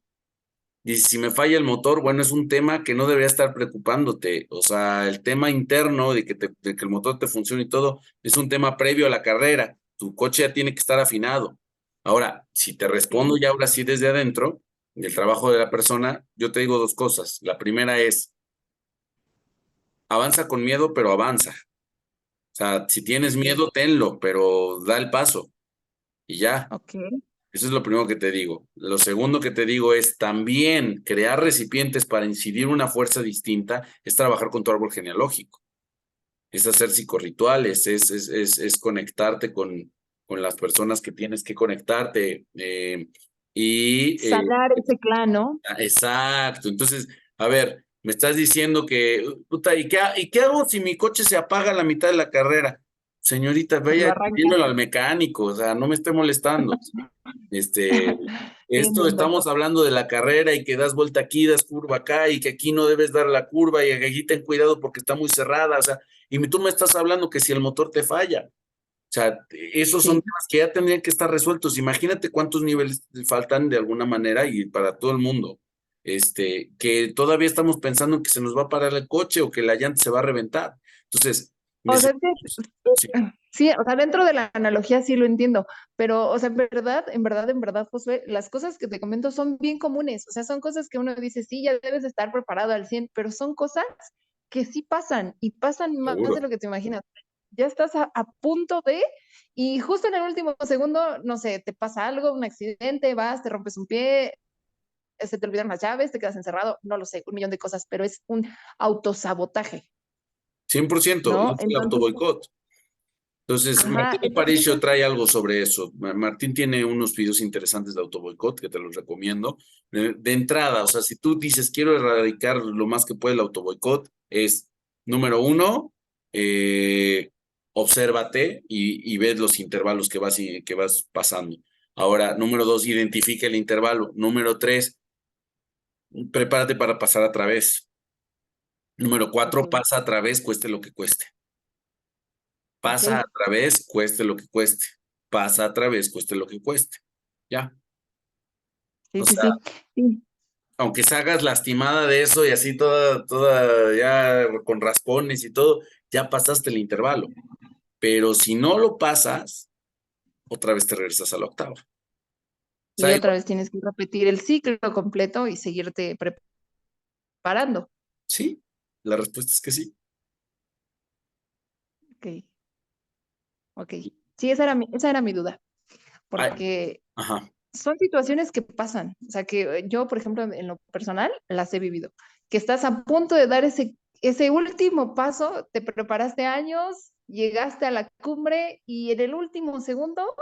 Y si me falla el motor, bueno, es un tema que no debería estar preocupándote. O sea, el tema interno de que el motor te funcione y todo, es un tema previo a la carrera. Tu coche ya tiene que estar afinado. Ahora, si te respondo ya ahora sí desde adentro, del trabajo de la persona, yo te digo dos cosas. La primera es, avanza con miedo, pero avanza. O sea, si tienes miedo, tenlo, pero da el paso y ya. Ok. Eso es lo primero que te digo. Lo segundo que te digo es también crear recipientes para incidir una fuerza distinta, es trabajar con tu árbol genealógico, es hacer psicorrituales, es conectarte con las personas que tienes que conectarte. Sanar ese clan, ¿no? Exacto. Entonces, a ver, me estás diciendo que, puta, ¿y qué hago si mi coche se apaga a la mitad de la carrera? Señorita, Pues lo vaya, arranca. dímelo al mecánico, o sea, no me esté molestando. Este, Sí, esto entiendo. estamos hablando de la carrera y que das vuelta aquí, das curva acá y que aquí no debes dar la curva y aquí ten cuidado porque está muy cerrada, o sea, y tú me estás hablando que si el motor te falla. O sea, esos son Sí. temas que ya tendrían que estar resueltos. Imagínate cuántos niveles faltan de alguna manera y para todo el mundo. Que todavía estamos pensando en que se nos va a parar el coche o que la llanta se va a reventar. Entonces, O sea, sí, sí, o sea, dentro de la analogía sí lo entiendo, pero, o sea, en verdad, Josué, las cosas que te comento son bien comunes, o sea, son cosas que uno dice, sí, ya debes de estar preparado al 100, pero son cosas que sí pasan y pasan más de seguro. lo que te imaginas. Ya estás a punto de, y justo en el último segundo, no sé, te pasa algo, un accidente, vas, te rompes un pie, se te olvidan las llaves, te quedas encerrado, no lo sé, un millón de cosas, pero es un autosabotaje, 100%, ¿no? es el Entonces, autoboicot. Entonces, ajá, Martín entonces, Aparicio trae algo sobre eso. Martín tiene unos videos interesantes de autoboicot que te los recomiendo. De entrada, o sea, si tú dices quiero erradicar lo más que puede el autoboicot, es número uno, obsérvate y ves los intervalos que vas pasando. Ahora, número dos, identifica el intervalo. Número tres, prepárate para pasar a través. Número cuatro, ok, pasa a través, cueste lo que cueste. ok. Pasa a través, cueste lo que cueste. Pasa a través, cueste lo que cueste. Ya. Sí, O sí, sea, sí. Sí. aunque salgas lastimada de eso y así toda ya con raspones y todo, ya pasaste el intervalo. Pero si no lo pasas, otra vez te regresas a la octava. O Y sea, otra vez tienes que repetir el ciclo completo y seguirte preparando. sí, la respuesta es que sí. Ok, ok. Sí, esa era mi duda, Ay, porque ajá, son situaciones que pasan. O sea, que yo, por ejemplo, en lo personal, las he vivido. Que estás a punto de dar ese último paso, te preparaste años, llegaste a la cumbre y en el último segundo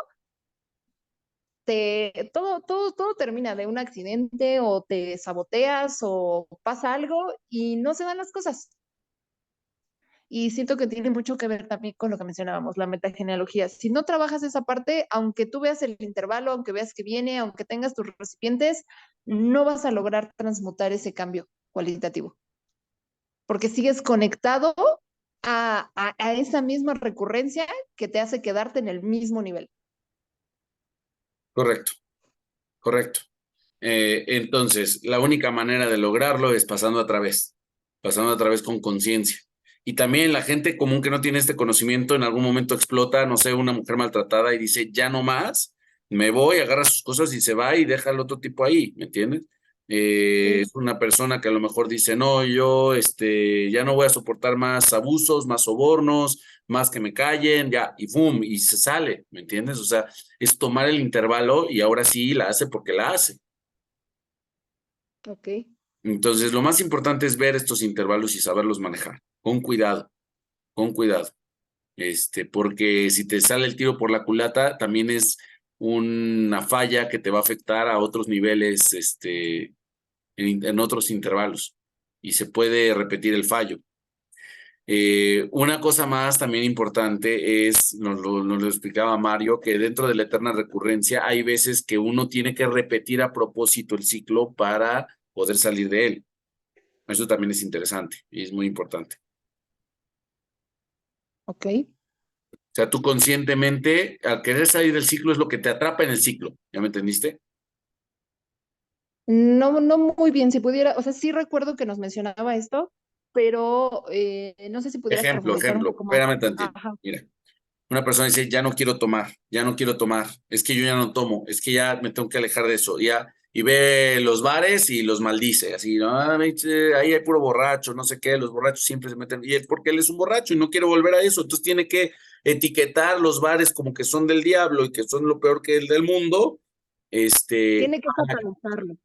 todo termina de un accidente o te saboteas o pasa algo y no se dan las cosas. Y siento que tiene mucho que ver también con lo que mencionábamos, la metagenealogía. Si no trabajas esa parte, aunque tú veas el intervalo, aunque veas que viene, aunque tengas tus recipientes, no vas a lograr transmutar ese cambio cualitativo, porque sigues conectado a esa misma recurrencia que te hace quedarte en el mismo nivel. correcto, correcto. Entonces, la única manera de lograrlo es pasando a través con conciencia. Y también la gente común que no tiene este conocimiento en algún momento explota, no sé, una mujer maltratada y dice, ya no más, me voy, agarra sus cosas y se va y deja al otro tipo ahí, ¿me entiendes? Sí. Es una persona que a lo mejor dice, no, yo ya no voy a soportar más abusos, más sobornos, más que me callen, ya, y ¡pum! Y se sale, ¿me entiendes? O sea, es tomar el intervalo y ahora sí la hace porque la hace. Ok. Entonces, lo más importante es ver estos intervalos y saberlos manejar, con cuidado. Porque si te sale el tiro por la culata, también es una falla que te va a afectar a otros niveles, en otros intervalos, y se puede repetir el fallo. Una cosa más también importante es, nos lo explicaba Mario, que dentro de la eterna recurrencia hay veces que uno tiene que repetir a propósito el ciclo para poder salir de él. Eso también es interesante y es muy importante. Ok. O sea, tú conscientemente, al querer salir del ciclo, es lo que te atrapa en el ciclo. ¿Ya me entendiste? No, no muy bien, si pudiera, o sea, sí recuerdo que nos mencionaba esto, pero no sé si pudieras profundizar un Ejemplo, poco más. espérame tantito. Ajá. Mira, una persona dice, ya no quiero tomar, ya no quiero tomar, es que yo ya no tomo, es que ya me tengo que alejar de eso, ya, y ve los bares y los maldice, así, ¿no? Ahí hay puro borracho, no sé qué, los borrachos siempre se meten, y es porque él es un borracho y no quiere volver a eso, entonces tiene que etiquetar los bares como que son del diablo y que son lo peor que el del mundo, Tiene que satanizarlo.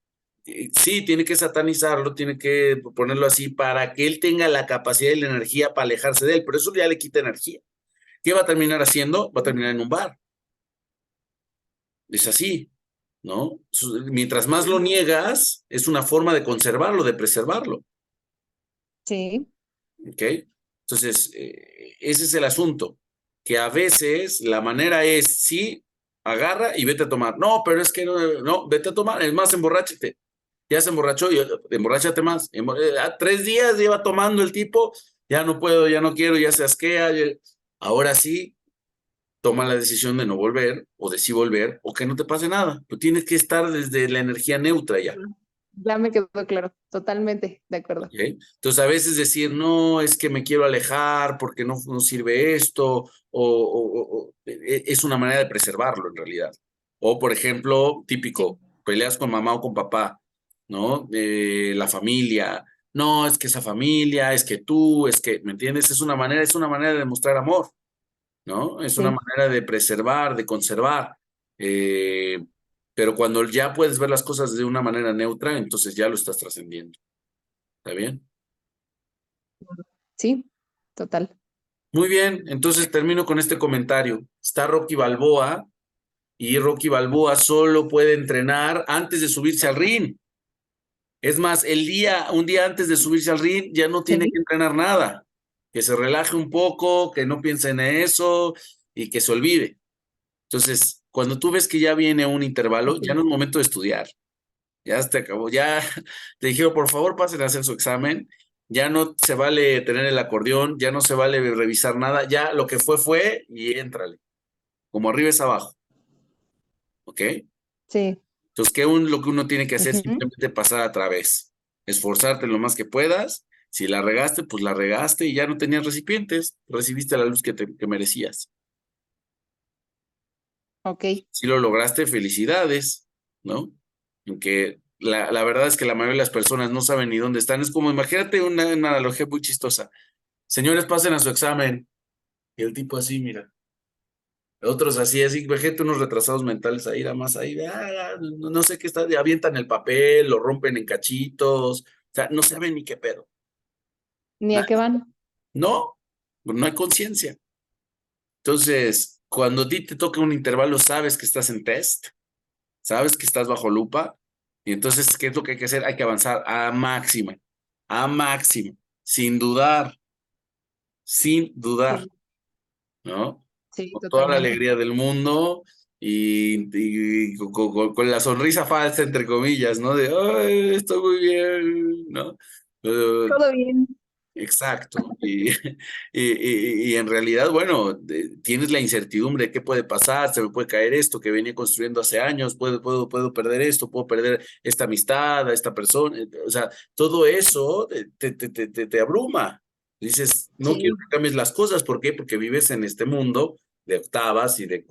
sí, tiene que satanizarlo, tiene que ponerlo así para que él tenga la capacidad y la energía para alejarse de él, pero eso ya le quita energía. ¿Qué va a terminar haciendo? Va a terminar en un bar. Es así, ¿no? Mientras más lo niegas, es una forma de conservarlo, de preservarlo, Sí, ¿ok? Entonces, ese es el asunto, que a veces la manera es, sí, agarra y vete a tomar. No, pero es que no, vete a tomar, es más, emborráchate. Ya se emborrachó, y emborráchate más. 3 días lleva tomando el tipo, ya no puedo, ya no quiero, ya se asquea. Ahora sí, toma la decisión de no volver, o de sí volver, o que no te pase nada. Tú tienes que estar desde la energía neutra ya. ya me quedó claro, totalmente de acuerdo. ¿Ok? Entonces, a veces decir, no, es que me quiero alejar porque no sirve esto, es una manera de preservarlo en realidad. O, por ejemplo, Sí, típico, peleas con mamá o con papá, ¿no? La familia. No, es que esa familia, es que tú, es que, ¿me entiendes? Es una manera de demostrar amor, ¿no? Es una sí, manera de preservar, de conservar. Eh, pero cuando ya puedes ver las cosas de una manera neutra, entonces ya lo estás trascendiendo. ¿Está bien? sí, total. Muy bien, entonces termino con este comentario. Está Rocky Balboa y Rocky Balboa solo puede entrenar antes de subirse al ring. Es más, un día antes de subirse al ring ya no tiene Sí, que entrenar nada. Que se relaje un poco, que no piense en eso y que se olvide. Entonces, cuando tú ves que ya viene un intervalo, ok. ya no es momento de estudiar. Ya se te acabó, ya te dijeron, por favor, pasen a hacer su examen. Ya no se vale tener el acordeón, ya no se vale revisar nada, ya lo que fue y éntrale. Como arriba es abajo, ¿ok? Sí. Entonces, lo que uno tiene que hacer es Ujú. simplemente pasar a través, esforzarte lo más que puedas. Si la regaste, pues la regaste y ya no tenías recipientes, recibiste la luz que merecías. Ok, Si lo lograste, felicidades, ¿no? Aunque la verdad es que la mayoría de las personas no saben ni dónde están. Es como, imagínate una analogía muy chistosa. Señores, pasen a su examen. Y el tipo así, mira. Otros así, imagínate unos retrasados mentales ahí, nada más ahí, no sé qué está, avientan el papel, lo rompen en cachitos, o sea, no saben ni qué pedo. ¿ni a qué Nada. van? No, no hay conciencia. Entonces, cuando a ti te toca un intervalo, sabes que estás en test, sabes que estás bajo lupa, y entonces, ¿qué es lo que hay que hacer? Hay que avanzar a máxima, sin dudar, Sí, ¿no? sí, Con toda la totalmente. alegría del mundo y con la sonrisa falsa, entre comillas, ¿no? De, ay, estoy muy bien, ¿no? Eh, Todo bien. exacto. Y en realidad, bueno, tienes la incertidumbre de qué puede pasar, se me puede caer esto que venía construyendo hace años, puedo perder esto, puedo perder esta amistad, a esta persona, o sea, todo eso te abruma. Dices, no quiero Sí, que cambies las cosas, ¿por qué? Porque vives en este mundo octavas y de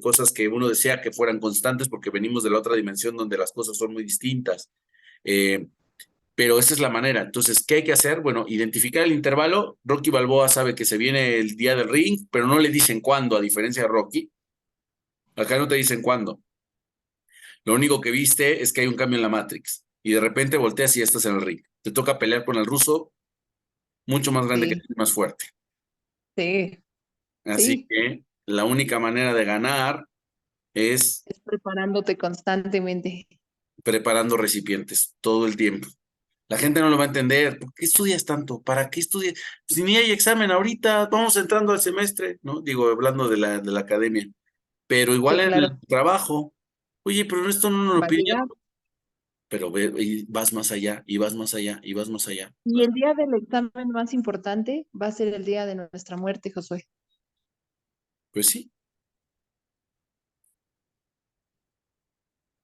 cosas que uno desea que fueran constantes porque venimos de la otra dimensión donde las cosas son muy distintas. Pero esa es la manera. Entonces, ¿qué hay que hacer? Bueno, identificar el intervalo. Rocky Balboa sabe que se viene el día del ring, pero no le dicen cuándo, a diferencia de Rocky. Acá no te dicen cuándo. Lo único que viste es que hay un cambio en la Matrix y de repente volteas y ya estás en el ring. Te toca pelear con el ruso, mucho más grande que Sí, tú, más fuerte. sí, Así sí. que la única manera de ganar es Es preparándote constantemente. preparando recipientes todo el tiempo. La gente no lo va a entender. ¿Por qué estudias tanto? ¿Para qué estudias? Si ni hay examen ahorita, vamos entrando al semestre, ¿no? Digo, hablando de la academia. Pero igual Sí, en claro. el trabajo. Oye, pero esto no nos lo Va a piden. llegar. Pero ve, y vas más allá, y vas más allá, y vas más allá. Y el día del examen más importante va a ser el día de nuestra muerte, Josué. Pues sí.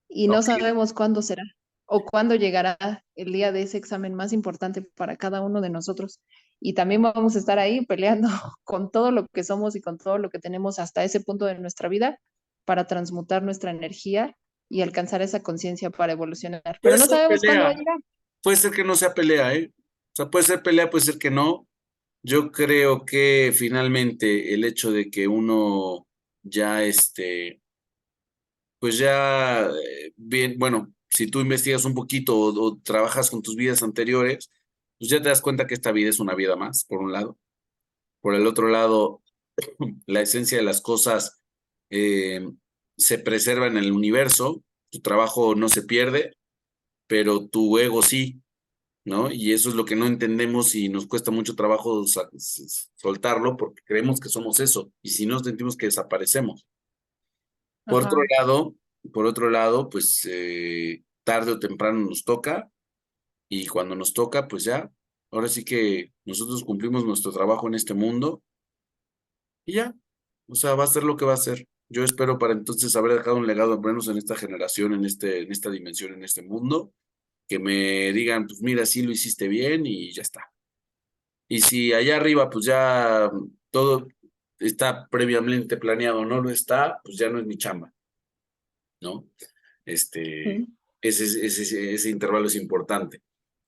Y no Ok. sabemos cuándo será o cuándo llegará el día de ese examen más importante para cada uno de nosotros. Y también vamos a estar ahí peleando con todo lo que somos y con todo lo que tenemos hasta ese punto de nuestra vida para transmutar nuestra energía y alcanzar esa conciencia para evolucionar. Pero Puede no ser sabemos cuándo va a pelea, llegar. puede ser que no sea pelea, ¿eh? O sea, puede ser pelea, puede ser que no. Yo creo que finalmente el hecho de que uno ya pues ya, bien, bueno, si tú investigas un poquito o trabajas con tus vidas anteriores, pues ya te das cuenta que esta vida es una vida más, por un lado. Por el otro lado, la esencia de las cosas eh, se preserva en el universo, tu trabajo no se pierde, pero tu ego sí, ¿no? Y eso es lo que no entendemos y nos cuesta mucho trabajo soltarlo porque creemos que somos eso, y si no sentimos que desaparecemos. Por otro Ajá. lado, por otro lado, pues tarde o temprano nos toca y cuando nos toca, pues ya, ahora sí que nosotros cumplimos nuestro trabajo en este mundo y ya, o sea, va a ser lo que va a ser. Yo espero para entonces haber dejado un legado, al menos en esta generación, en esta dimensión, en este mundo, que me digan, pues mira, sí lo hiciste bien y ya está. Y si allá arriba, pues ya todo está previamente planeado, no lo está, pues ya no es mi chamba, ¿no? Este, Sí. ese intervalo es importante.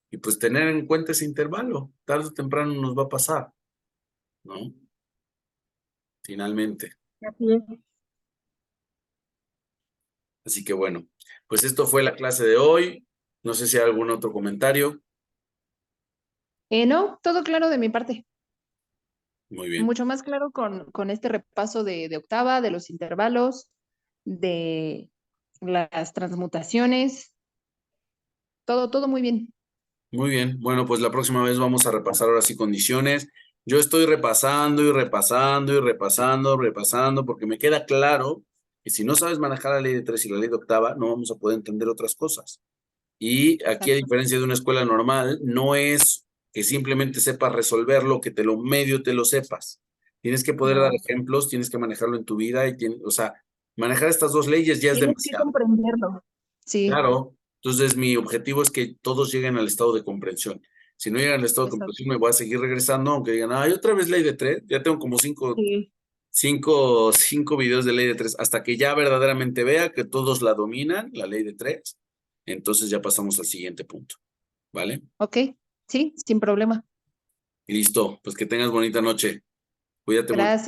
Y pues tener en cuenta ese intervalo, tarde o temprano nos va a pasar, ¿no? Finalmente. Así es. Así que bueno, pues esto fue la clase de hoy. No sé si hay algún otro comentario. No, todo claro de mi parte. Muy bien, Mucho más claro con este repaso de octava, de los intervalos, de las transmutaciones, todo muy bien. muy bien. Bueno, pues la próxima vez vamos a repasar ahora sí condiciones. Yo estoy repasando y repasando y repasando, repasando, porque me queda claro que si no sabes manejar la ley de tres y la ley de octava, no vamos a poder entender otras cosas. Y aquí, a Exacto. diferencia de una escuela normal, no es que simplemente sepas resolverlo, que te lo medio te lo sepas. Tienes que poder dar No, ejemplos, tienes que manejarlo en tu vida o sea, manejar estas dos leyes ya es tienes que demasiado. comprenderlo. Sí, Claro. Entonces, mi objetivo es que todos lleguen al estado de comprensión. Si no llegan al estado de exacto. comprensión, me voy a seguir regresando, aunque digan, ay, otra vez ley de tres. Ya tengo como Sí, cinco videos de ley de tres, hasta que ya verdaderamente vea que todos la dominan, la ley de tres. Entonces ya pasamos al siguiente punto. ¿Vale? ok, sí, sin problema. Y listo, pues que tengas bonita noche. Cuídate mucho. Gracias.